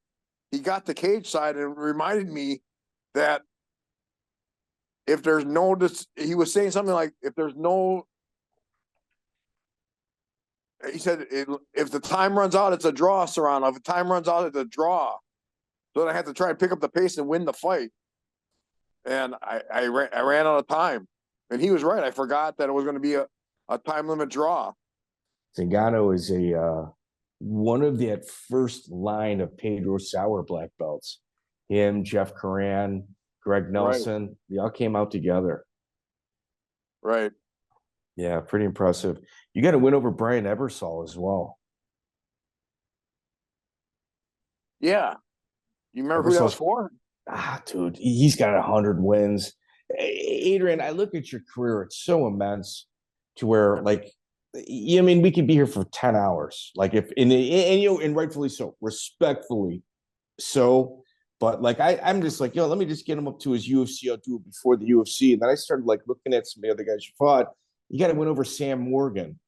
he got the cage side and reminded me that if there's no, he was saying something like, if there's no, he said, if the time runs out, it's a draw, Serrano. If the time runs out, it's a draw. So then I had to try and pick up the pace and win the fight. And I ran out of time. And he was right. I forgot that it was going to be a time limit draw. Zingano is one of that first line of Pedro Sauer black belts. Him, Jeff Curran, Greg Nelson, They all came out together. Right. Yeah, pretty impressive. You got to win over Brian Ebersol as well. Yeah. You remember who that was for? Dude, he's got 100 wins. Adrian, I look at your career; it's so immense to where, we could be here for 10 hours. Like and rightfully so, respectfully so. But I'm just like, let me just get him up to his UFC. I'll do it before the UFC. And then I started looking at some of the other guys you fought. You got to win over Sam Morgan,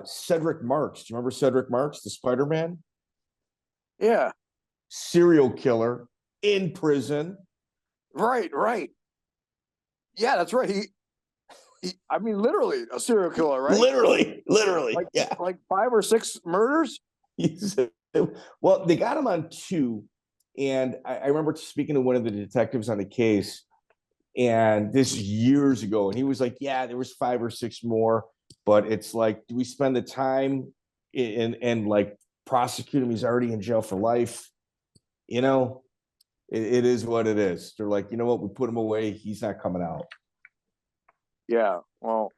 Cedric Marks. Do you remember Cedric Marks, the Spider-Man? Yeah. Serial killer in prison. Right. Yeah, that's right. He literally a serial killer, right? Literally. Like 5 or 6 murders. Well, they got him on 2. And I remember speaking to one of the detectives on the case, and this years ago, and he was like, yeah, there was 5 or 6 more, but it's like, do we spend the time and prosecute him? He's already in jail for life. It is what it is. They're like, you know what? We put him away. He's not coming out. Yeah. Well,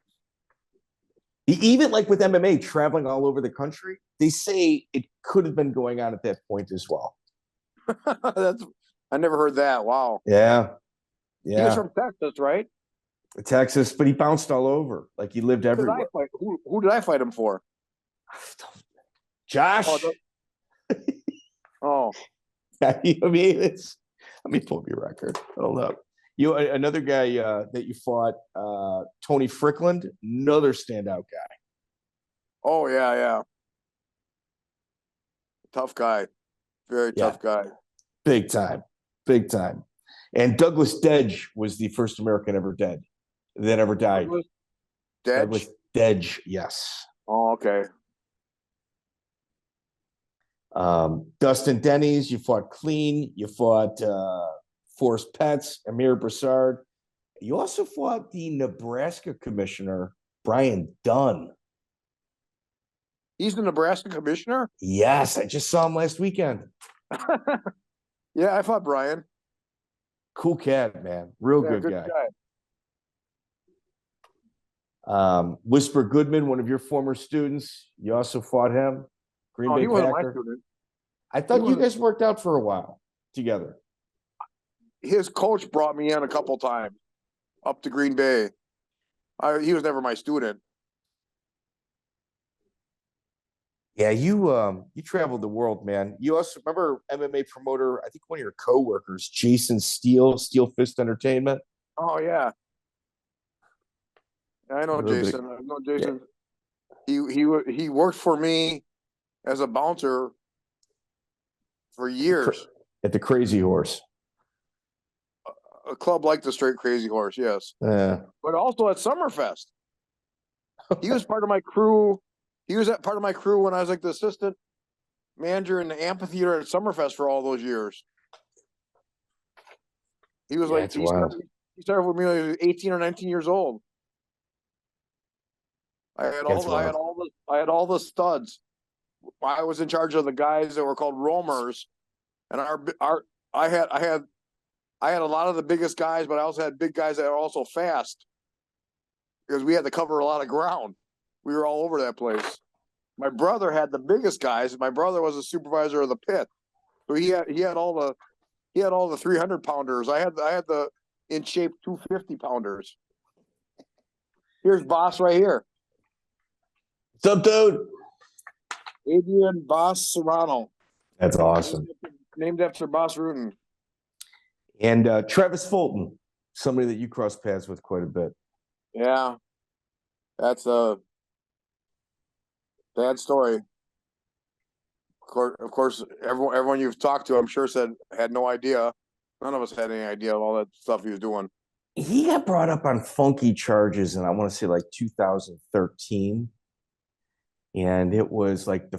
even with MMA traveling all over the country, they say it could have been going on at that point as well. I never heard that. Wow. Yeah. He was from Texas, right? Texas, but he bounced all over. He lived everywhere. Who did I fight him for? Josh. Oh. Let me pull up your record. Hold up. Another guy that you fought, Tony Frickland, another standout guy. Oh yeah. Tough guy. Very tough guy. Big time. And Douglas Dedge was the first American ever died. Douglas Dedge, yes. Oh, okay. Dustin Denny's, you fought clean. You fought Forrest Pence, Amir Broussard. You also fought the Nebraska commissioner, Brian Dunn. He's the Nebraska commissioner? Yes, I just saw him last weekend. Yeah, I fought Brian. Cool cat, man. Real good guy. Whisper Goodman, one of your former students. You also fought him. Green Bay he wasn't my Packer. student. I thought you guys worked out for a while together. His coach brought me in a couple times up to Green Bay. He was never my student. Yeah, you traveled the world, man. You also remember MMA promoter, I think one of your coworkers, Jason Steele, Steel Fist Entertainment. Oh yeah. I know Jason. I know Jason. Yeah. He worked for me as a bouncer for years. At the Crazy Horse. A club like the Straight Crazy Horse, yes. But also at Summerfest. He was part of my crew. He was part of my crew when I was like the assistant manager in the amphitheater at Summerfest for all those years. He was he started with me when he was 18 or 19 years old. I had all the studs. I was in charge of the guys that were called roamers, and I had a lot of the biggest guys, but I also had big guys that are also fast because we had to cover a lot of ground. We were all over that place. My brother had the biggest guys. My brother was a supervisor of the pit, so he had all the 300-pounders. I had the in shape 250-pounders. Here's Bas right here. What's up, dude? Adrian Bas Serrano. That's awesome. Named after Bas Rutten. And Travis Fulton, somebody that you cross paths with quite a bit. Yeah, that's a bad story. Of course, everyone you've talked to, I'm sure, had no idea. None of us had any idea of all that stuff he was doing. He got brought up on funky charges, and I want to say like 2013. And it was like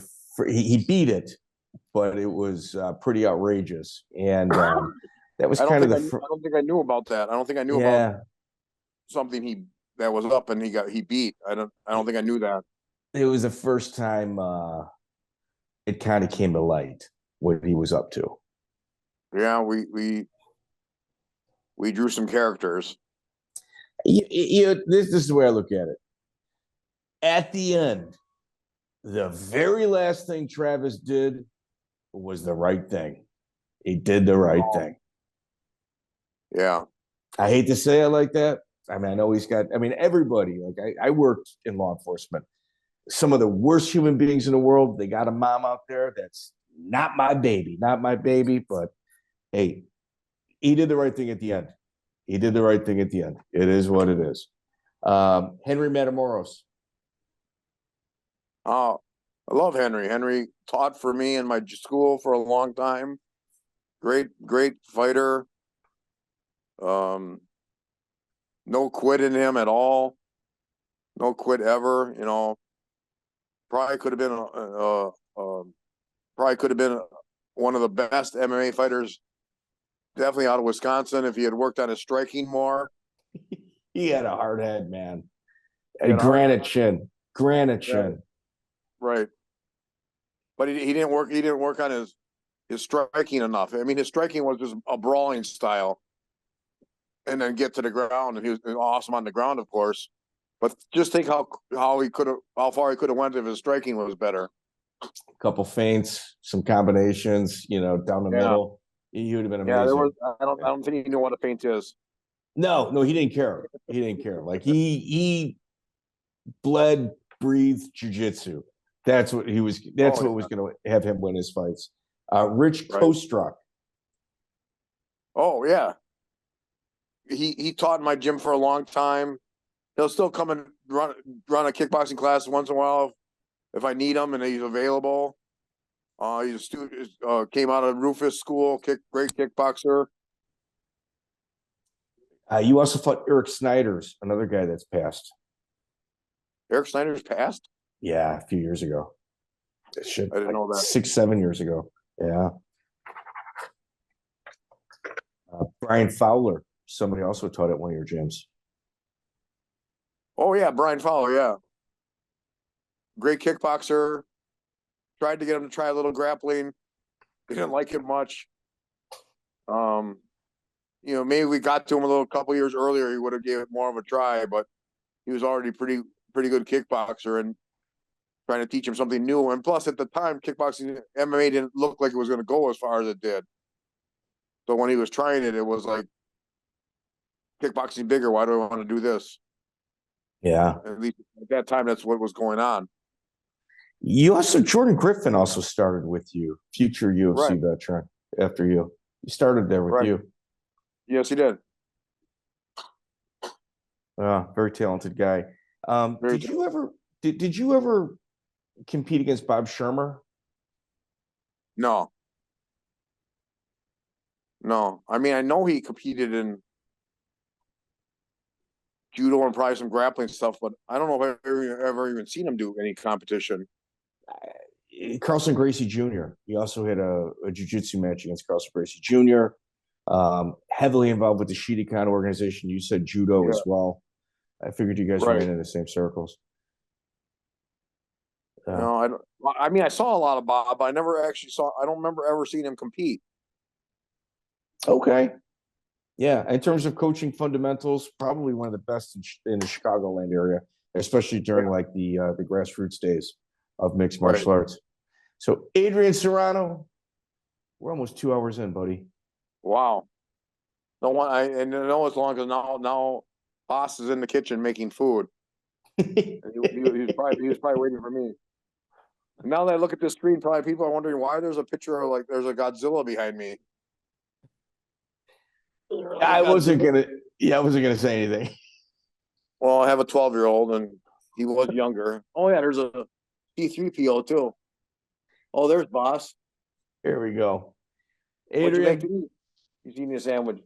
he beat it, but it was pretty outrageous. And that was kind of I don't think I knew about that. I don't think I knew about something that was up and he beat. I don't think I knew that. It was the first time it kind of came to light what he was up to. Yeah, we drew some characters. This is the way I look at it. At the end, the very last thing Travis did was the right thing. He did the right thing. Yeah. I hate to say it like that. I mean, I know everybody, like I worked in law enforcement. Some of the worst human beings in the world, they got a mom out there that's not my baby, but hey, he did the right thing at the end. It is what it is. Henry Matamoros. Oh, I love Henry. Henry taught for me in my school for a long time. Great fighter. No quit in him at all. No quit ever. Probably could have been one of the best MMA fighters. Definitely out of Wisconsin if he had worked on his striking more. He had a hard head, man. A granite chin. Right. But he didn't work on his striking enough. I mean, his striking was just a brawling style. And then get to the ground, and he was awesome on the ground, of course. But just think how far he could have went if his striking was better. A couple feints, some combinations, down the middle. He would have been amazing. Yeah, I don't think he knew what a feint is. No, he didn't care. Like he bled, breathed jiu-jitsu. That's what he was. That's what was going to have him win his fights. Rich Kostruck. Oh yeah. He taught in my gym for a long time. He'll still come and run a kickboxing class once in a while if I need him and he's available. He's a student. Came out of Rufus School. Great kickboxer. You also fought Eric Snyder's, another guy that's passed. Eric Snyder's passed? Yeah, a few years ago. I didn't know that. 6-7 years ago. Yeah. Brian Fowler, somebody also taught at one of your gyms. Oh yeah, Brian Fowler, yeah. Great kickboxer. Tried to get him to try a little grappling. He didn't like it much. Maybe we got to him a couple years earlier, he would have gave it more of a try, but he was already pretty good kickboxer and trying to teach him something new. And plus, at the time, kickboxing MMA didn't look like it was going to go as far as it did. So when he was trying it, it was like, kickboxing bigger. Why do I want to do this? Yeah. At least at that time, that's what was going on. Jordan Griffin also started with you, future UFC veteran, after you. He started there with you. Yes, he did. Very talented guy. Did you ever compete against Bob Shermer? No. I mean, I know he competed in judo and probably some grappling stuff, but I don't know if I've ever even seen him do any competition. Carlson Gracie Jr. He also had a jiu-jitsu match against Carlson Gracie Jr. Heavily involved with the Shidokan organization. You said judo as well. I figured you guys were in the same circles. No, I don't. I mean, I saw a lot of Bob. I never actually saw. I don't remember ever seeing him compete. Okay. Yeah, in terms of coaching fundamentals, probably one of the best in the Chicagoland area, especially during like the grassroots days of mixed martial arts. So, Adrian Serrano, we're almost 2 hours in, buddy. Wow. No one. I know as long as now, Bas is in the kitchen making food. he was probably waiting for me. And now that I look at this screen, probably people are wondering why there's a picture of there's a Godzilla behind me. I wasn't gonna say anything. Well, I have a 12-year-old, and he was younger. Oh yeah, there's a C3PO too. Oh, there's Bas. Here we go. Adrian, what'd you make to eat? He's eating a sandwich.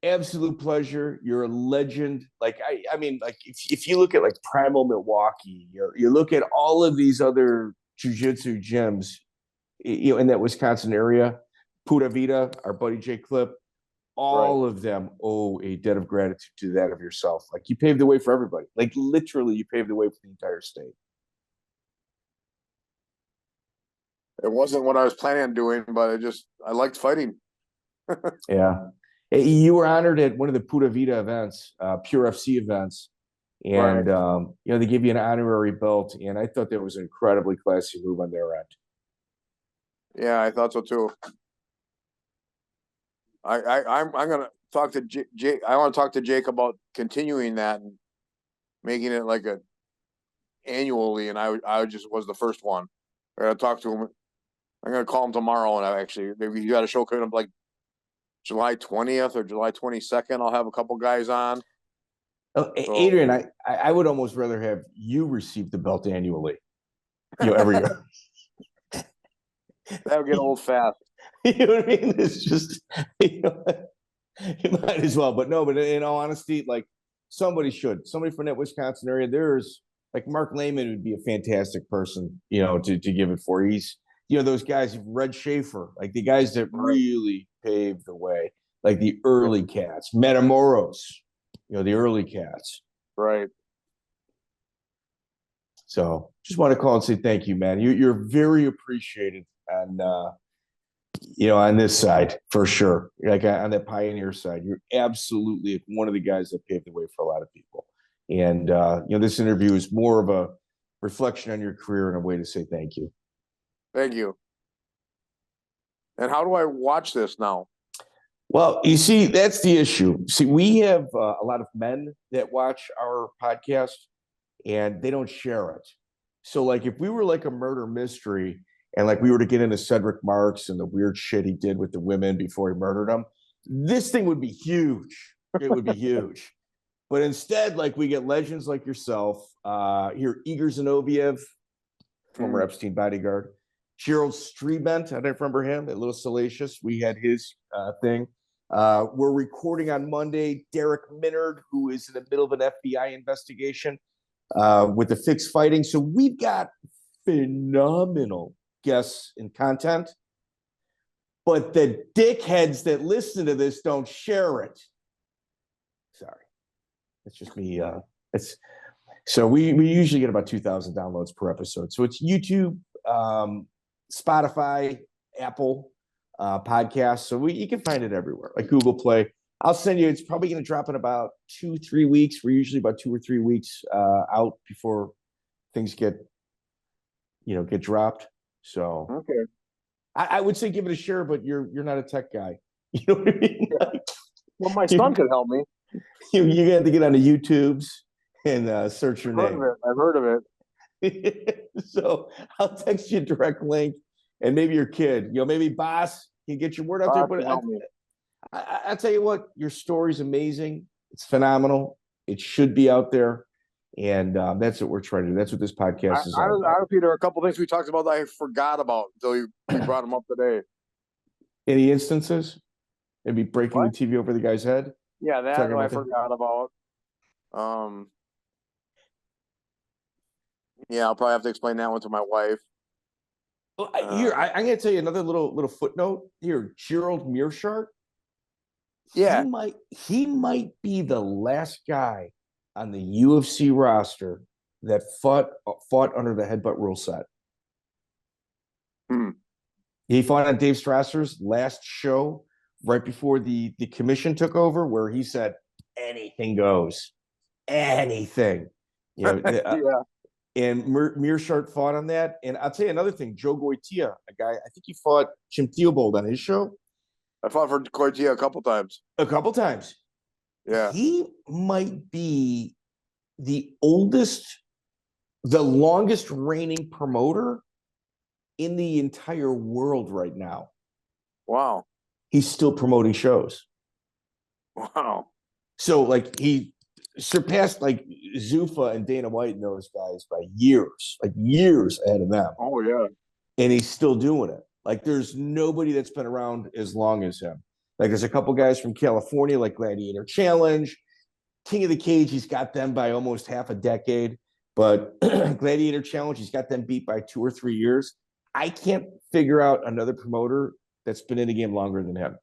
Absolute pleasure. You're a legend. Like I mean, like if you look at like Primal Milwaukee, you look at all of these other jiu-jitsu gyms, in that Wisconsin area, Pura Vida, our buddy Jake Klipp, all of them owe a debt of gratitude to that of yourself. Like you paved the way for everybody. Like literally, you paved the way for the entire state. It wasn't what I was planning on doing, but I liked fighting. Yeah. You were honored at one of the Pura Vida events, Pure FC events, and they give you an honorary belt, and I thought that was an incredibly classy move on their end. Yeah, I thought so too. I'm gonna talk to Jake. I want to talk to Jake about continuing that and making it like a annually, and I just was the first one. I gotta talk to him. I'm gonna call him tomorrow, and maybe you got a show coming up like July 20th or July 22nd. I'll have a couple guys on. Oh, Adrian, I would almost rather have you receive the belt annually, every year. That would get old fast. You know what I mean? It's just, you might as well. But in all honesty, like somebody from that Wisconsin area, there's like Marc Laimon would be a fantastic person, to give it for. He's, those guys, Red Schaefer, like the guys that really paved the way, like the early cats, Metamoros, the early cats. Right. So just want to call and say thank you, man. You're very appreciated on this side for sure. Like on that pioneer side, you're absolutely one of the guys that paved the way for a lot of people. And this interview is more of a reflection on your career and a way to say thank you. Thank you. And how do I watch this now? Well, you see, that's the issue. See, we have a lot of men that watch our podcast, and they don't share it. So, like, if we were like a murder mystery, and like we were to get into Cedric Marks and the weird shit he did with the women before he murdered them, this thing would be huge. It would be huge. But instead, like, we get legends like yourself. Here, Igor Zinoviev, former Epstein bodyguard. Gerald Strebent, I don't remember him, a little salacious. We had his thing. We're recording on Monday. Derek Minard, who is in the middle of an FBI investigation with the fixed fighting. So we've got phenomenal guests and content. but the dickheads that listen to this don't share it. Sorry. It's just me. So we usually get about 2,000 downloads per episode. So it's YouTube, Spotify, Apple podcasts. So you can find it everywhere, like Google Play. I'll send you. It's probably going to drop in about 2-3 weeks. We're usually about 2 or 3 weeks out before things get dropped. So okay, I would say give it a share, but you're not a tech guy. You know what I mean? Like, well, my son could help me. You got to get on the YouTubes and search your name. I've heard of it. So I'll text you a direct link, and maybe your kid, maybe Bas can get your word out there. But I'll tell you what, your story's amazing. It's phenomenal. It should be out there, and that's what we're trying to do. That's what this podcast is all about. Honestly, there are a couple things we talked about that I forgot about until you brought them up today. Any instances? Maybe breaking the TV over the guy's head? Yeah, that I forgot about. Yeah, I'll probably have to explain that one to my wife. Well, I'm going to tell you another little footnote here. Gerald Meerschaert. Yeah, he might be the last guy on the UFC roster that fought under the headbutt rule set. He fought on Dave Strasser's last show right before the commission took over, where he said anything goes, anything. Yeah. And Meerschaert fought on that. And I'll tell you another thing, Joe Goitia, a guy, I think he fought Jim Theobald on his show. I fought for Goitia a couple times. Yeah. He might be the longest reigning promoter in the entire world right now. Wow. He's still promoting shows. Wow. So like he surpassed like Zuffa and Dana White and those guys by years ahead of them. Oh yeah. And he's still doing it. Like there's nobody that's been around as long as him. Like there's a couple guys from California, like Gladiator Challenge, King of the Cage. He's got them by almost half a decade, but Gladiator Challenge, he's got them beat by 2 or 3 years. I can't figure out another promoter that's been in the game longer than him.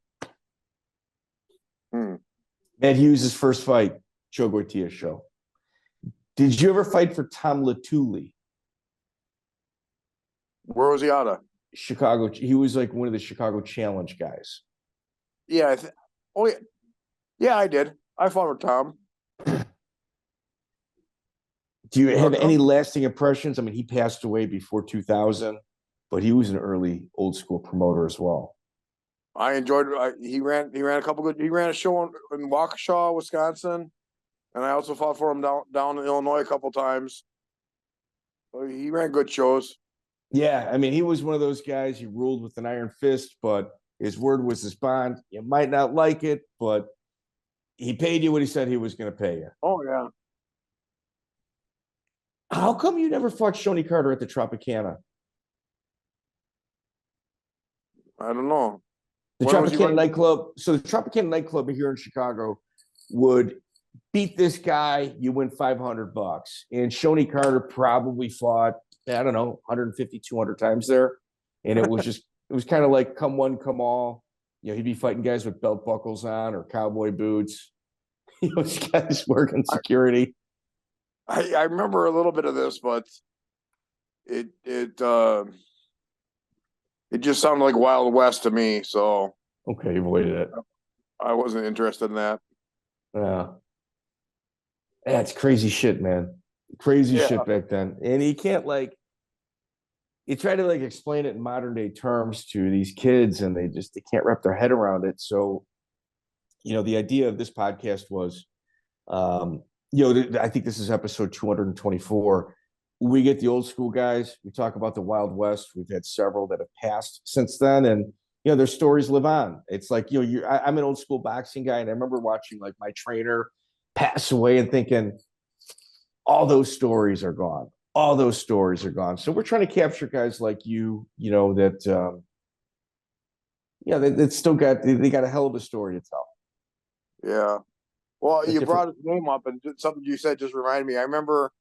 Matt Hughes' first fight, Joe Goitia's show. Did you ever fight for Tom Latuli? Where was he out of? Chicago. He was like one of the Chicago Challenge guys. Yeah. Yeah, I did. I fought with Tom. Do you have any lasting impressions? I mean, he passed away before 2000, but he was an early old school promoter as well. I enjoyed it. He ran a show in Waukesha, Wisconsin, and I also fought for him down in Illinois a couple times. So he ran good shows. Yeah, I mean, he was one of those guys. He ruled with an iron fist, but his word was his bond. You might not like it, but he paid you what he said he was going to pay you. Oh yeah. How come you never fought Shonie Carter at the Tropicana? I don't know. The Tropicana nightclub. So the Tropicana nightclub here in Chicago would beat this guy. You win $500, and Shonie Carter probably fought, I don't know, 150, 200 times there, and it was just it was kind of like come one, come all. He'd be fighting guys with belt buckles on or cowboy boots. These guys working security. I remember a little bit of this, but it just sounded like Wild West to me. So okay, you avoided it. I wasn't interested in that. Yeah, that's crazy shit, man. Crazy shit back then, and you can't you try to explain it in modern day terms to these kids, and they can't wrap their head around it. So, the idea of this podcast was, I think this is episode 224. We get the old school guys. We talk about the Wild West. We've had several that have passed since then, and their stories live on. It's like I'm an old school boxing guy, and I remember watching my trainer pass away and thinking, all those stories are gone. All those stories are gone. So we're trying to capture guys like you, that that still got a hell of a story to tell. Yeah. Well, you brought his name up, and something you said just reminded me. I remember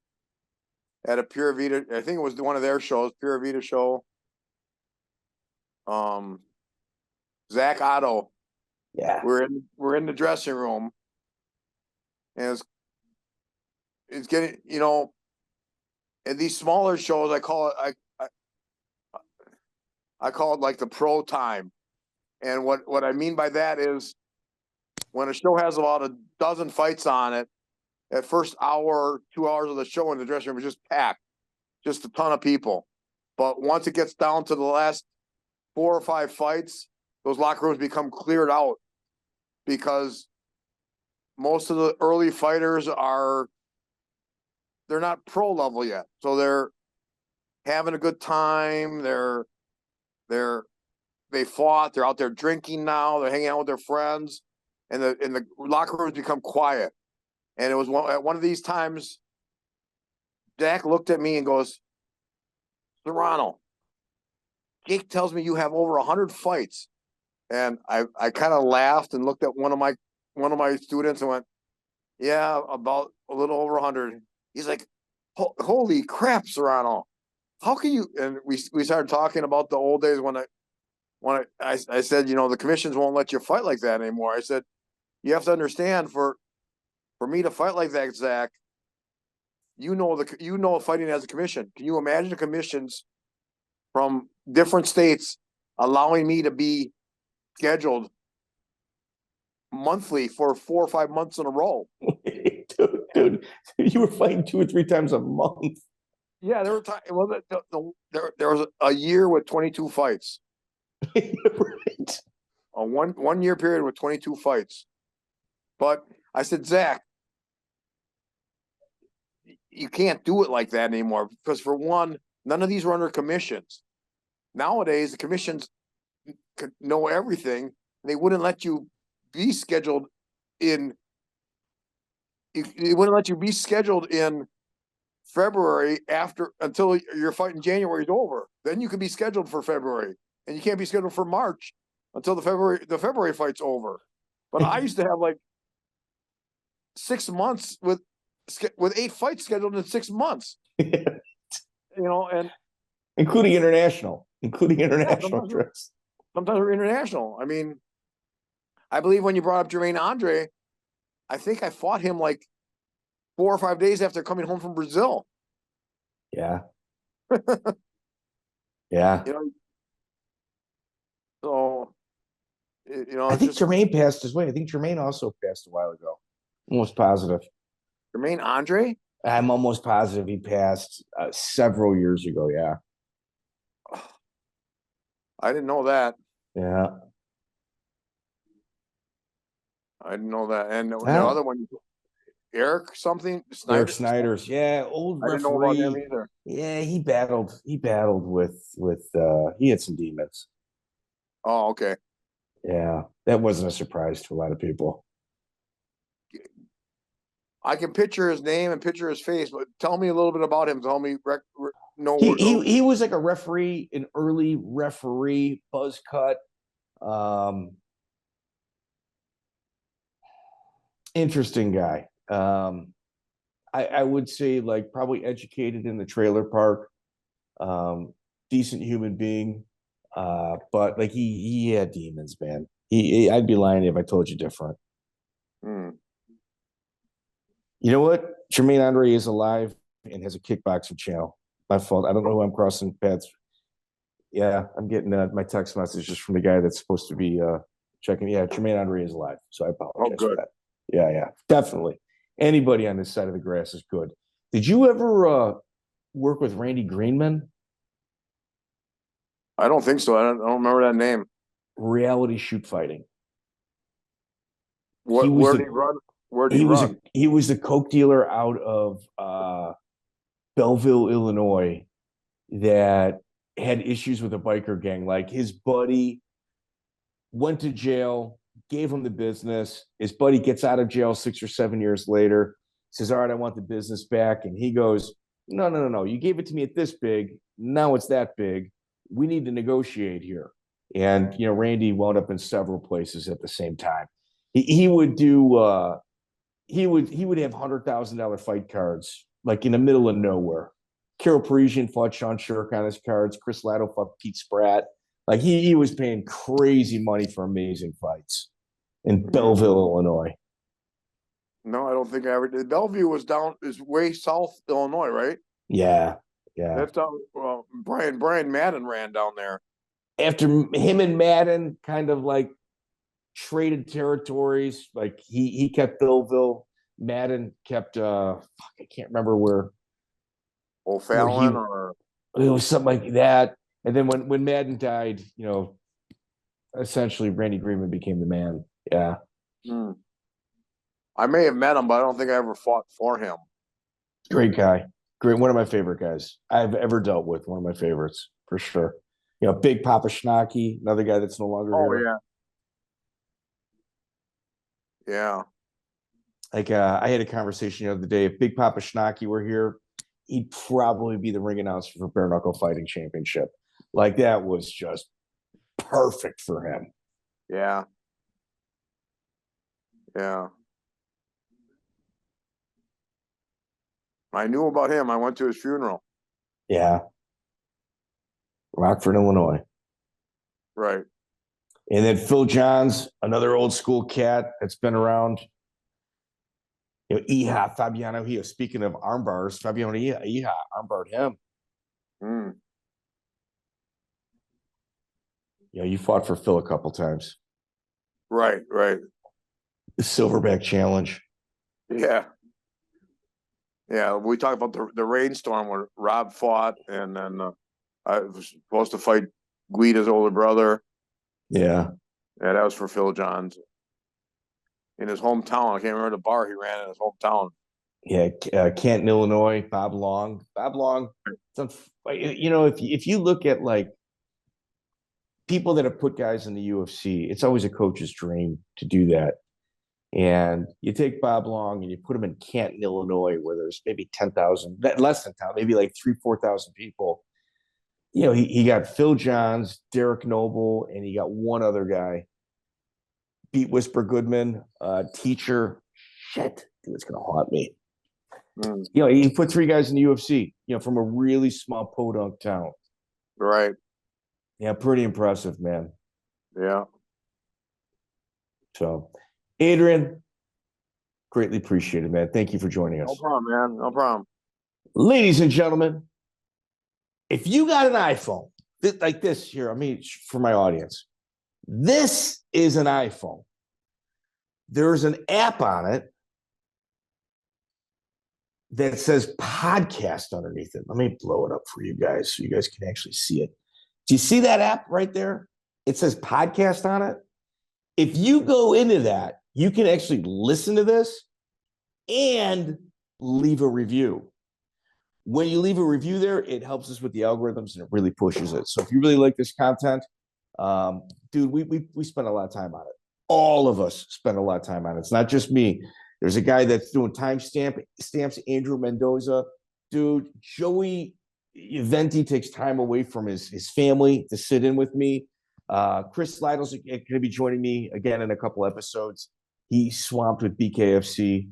at a Pura Vida, I think it was one of their shows, Pura Vida show. Zach Otto. Yeah. We're in the dressing room, and it's getting, in these smaller shows, I call it like the pro time. And what I mean by that is when a show has about a dozen fights on it, that first hour, 2 hours of the show in the dressing room is just packed, just a ton of people. But once it gets down to the last 4 or 5 fights, those locker rooms become cleared out because most of the early fighters they're not pro level yet. So they're having a good time. They fought. They're out there drinking now. They're hanging out with their friends, and the locker rooms become quiet. And it was at one of these times, Dak looked at me and goes, "Serrano, Jake tells me you have over 100 fights." And I kind of laughed and looked at one of my students and went, "Yeah, about a little over 100." He's like, "Holy crap, Serrano! How can you?" And we started talking about the old days when I said, the commissions won't let you fight like that anymore. I said, you have to understand, for me to fight like that, Zach, fighting as a commission. Can you imagine the commissions from different states allowing me to be scheduled monthly for 4 or 5 months in a row? dude, you were fighting 2 or 3 times a month. Yeah, there were times. Well, there was a year with 22 fights. Right. A one year period with 22 fights. But I said, Zach, you can't do it like that anymore because, for one, none of these were under commissions. Nowadays, the commissions could know everything. They wouldn't let you be scheduled in. They wouldn't let you be scheduled in February until your fight in January is over. Then you can be scheduled for February, and you can't be scheduled for March until the February fight's over. But I used to have like 6 months with 8 fights scheduled in 6 months. And including international trips. Sometimes we're international. I mean, I believe when you brought up Jermaine Andre, I think I fought him like 4 or 5 days after coming home from Brazil. Yeah. Yeah. So, I think Jermaine passed his way. I think Jermaine also passed a while ago. Almost positive. Jermaine Andre? I'm almost positive he passed several years ago. Yeah. I didn't know that. Yeah. I didn't know that. And the other one, Eric something? Eric Snyder's. Yeah, old referee. I didn't know about him either. Yeah, he battled with he had some demons. Oh, okay. Yeah, that wasn't a surprise to a lot of people. I can picture his name and picture his face, but tell me a little bit about him. Tell me, he was like a referee, an early referee, buzz cut. Interesting guy. I would say like probably educated in the trailer park, decent human being, but like he had demons, man. I'd be lying if I told you different. You know what? Jermaine Andre is alive and has a kickboxing channel. My fault. I don't know who I'm crossing paths. Yeah, I'm getting my text messages from the guy that's supposed to be checking. Yeah, Jermaine Andre is alive, so I apologize for that. Yeah, definitely. Anybody on this side of the grass is good. Did you ever work with Randy Greenman? I don't think so. I don't remember that name. Reality shoot fighting. Where did he run? He was a coke dealer out of Belleville, Illinois, that had issues with a biker gang. Like, his buddy went to jail, gave him the business. His buddy gets out of jail 6 or 7 years later, says, all right, I want the business back. And he goes, no. You gave it to me at this big. Now it's that big. We need to negotiate here. And, Randy wound up in several places at the same time. He would do, he would have $100,000 fight cards, like in the middle of nowhere. Carol Parisian fought Sean Shirk on his cards. Chris Lato fought Pete Spratt. Like he was paying crazy money for amazing fights in Belleville, Illinois. No, I don't think I ever did. Bellevue is way south Illinois, right? Yeah. That's down. Well, Brian Madden ran down there. After him and Madden kind of like traded territories, like he kept Belleville, Madden kept I can't remember where. O'Fallon or it was something like that. And then when Madden died, essentially Randy Greenman became the man. Yeah. I may have met him, but I don't think I ever fought for him. Great guy. Great. One of my favorite guys I've ever dealt with. One of my favorites for sure. Big Papa Schnocky, another guy that's no longer here. Yeah. Yeah. Like I had a conversation the other day. If Big Papa Schnocky were here, he'd probably be the ring announcer for Bare Knuckle Fighting Championship. Like that was just perfect for him. Yeah. Yeah. I knew about him. I went to his funeral. Yeah. Rockford, Illinois. Right. And then Phil Johns, another old school cat that's been around. Iha, Fabiano Iha. Speaking of arm bars, Fabiano Iha armbarred him. You fought for Phil a couple times. Right. The Silverback Challenge. Yeah. Yeah. We talked about the rainstorm where Rob fought, and then I was supposed to fight Guida's older brother. Yeah. Yeah, that was for Phil Johns. In his hometown. I can't remember the bar he ran in his hometown. Yeah, Canton, Illinois. Bob Long. If you look at like people that have put guys in the UFC, it's always a coach's dream to do that. And you take Bob Long and you put him in Canton, Illinois, where there's maybe 10,000, less than 10,000, maybe like 4,000 people. He got Phil Johns, Derek Noble, and he got one other guy. Pete Whisper Goodman, teacher. Shit, dude, it's gonna haunt me. He put 3 guys in the UFC. From a really small podunk town. Right. Yeah, pretty impressive, man. Yeah. So, Adrian, greatly appreciated, man. Thank you for joining us. No problem, man. No problem. Ladies and gentlemen, if you got an iPhone like this here, for my audience, this is an iPhone. There's an app on it that says podcast underneath it. Let me blow it up for you guys so you guys can actually see it. Do you see that app right there? It says podcast on it. If you go into that, you can actually listen to this and leave a review. When you leave a review there, it helps us with the algorithms and it really pushes it. So if you really like this content, dude, we spend a lot of time on it. All of us spend a lot of time on it. It's not just me. There's a guy that's doing stamps, Andrew Mendoza. Dude, Joey Venti takes time away from his family to sit in with me. Chris Lytle's going to be joining me again in a couple episodes. He's swamped with BKFC.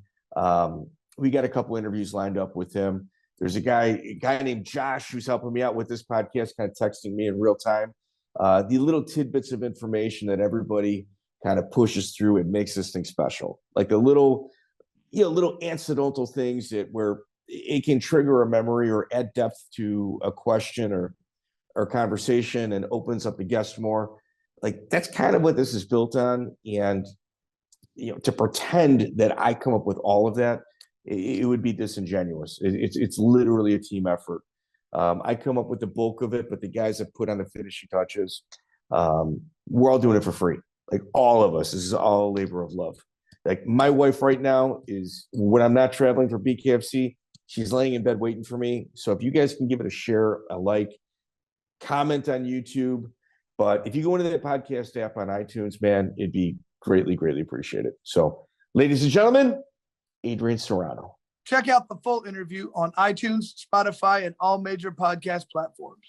We got a couple interviews lined up with him. There's a guy named Josh who's helping me out with this podcast, kind of texting me in real time. The little tidbits of information that everybody kind of pushes through, it makes this thing special. Like the little incidental things where it can trigger a memory or add depth to a question or conversation and opens up the guest more. Like that's kind of what this is built on. And to pretend that I come up with all of that, it would be disingenuous. It's literally a team effort. I come up with the bulk of it, but the guys that put on the finishing touches, we're all doing it for free. Like all of us, this is all a labor of love. Like my wife right now is, when I'm not traveling for BKFC, she's laying in bed waiting for me. So if you guys can give it a share, a like, comment on YouTube. But if you go into that podcast app on iTunes, man, it'd be greatly, greatly appreciated. So, ladies and gentlemen, Adrian Serrano. Check out the full interview on iTunes, Spotify, and all major podcast platforms.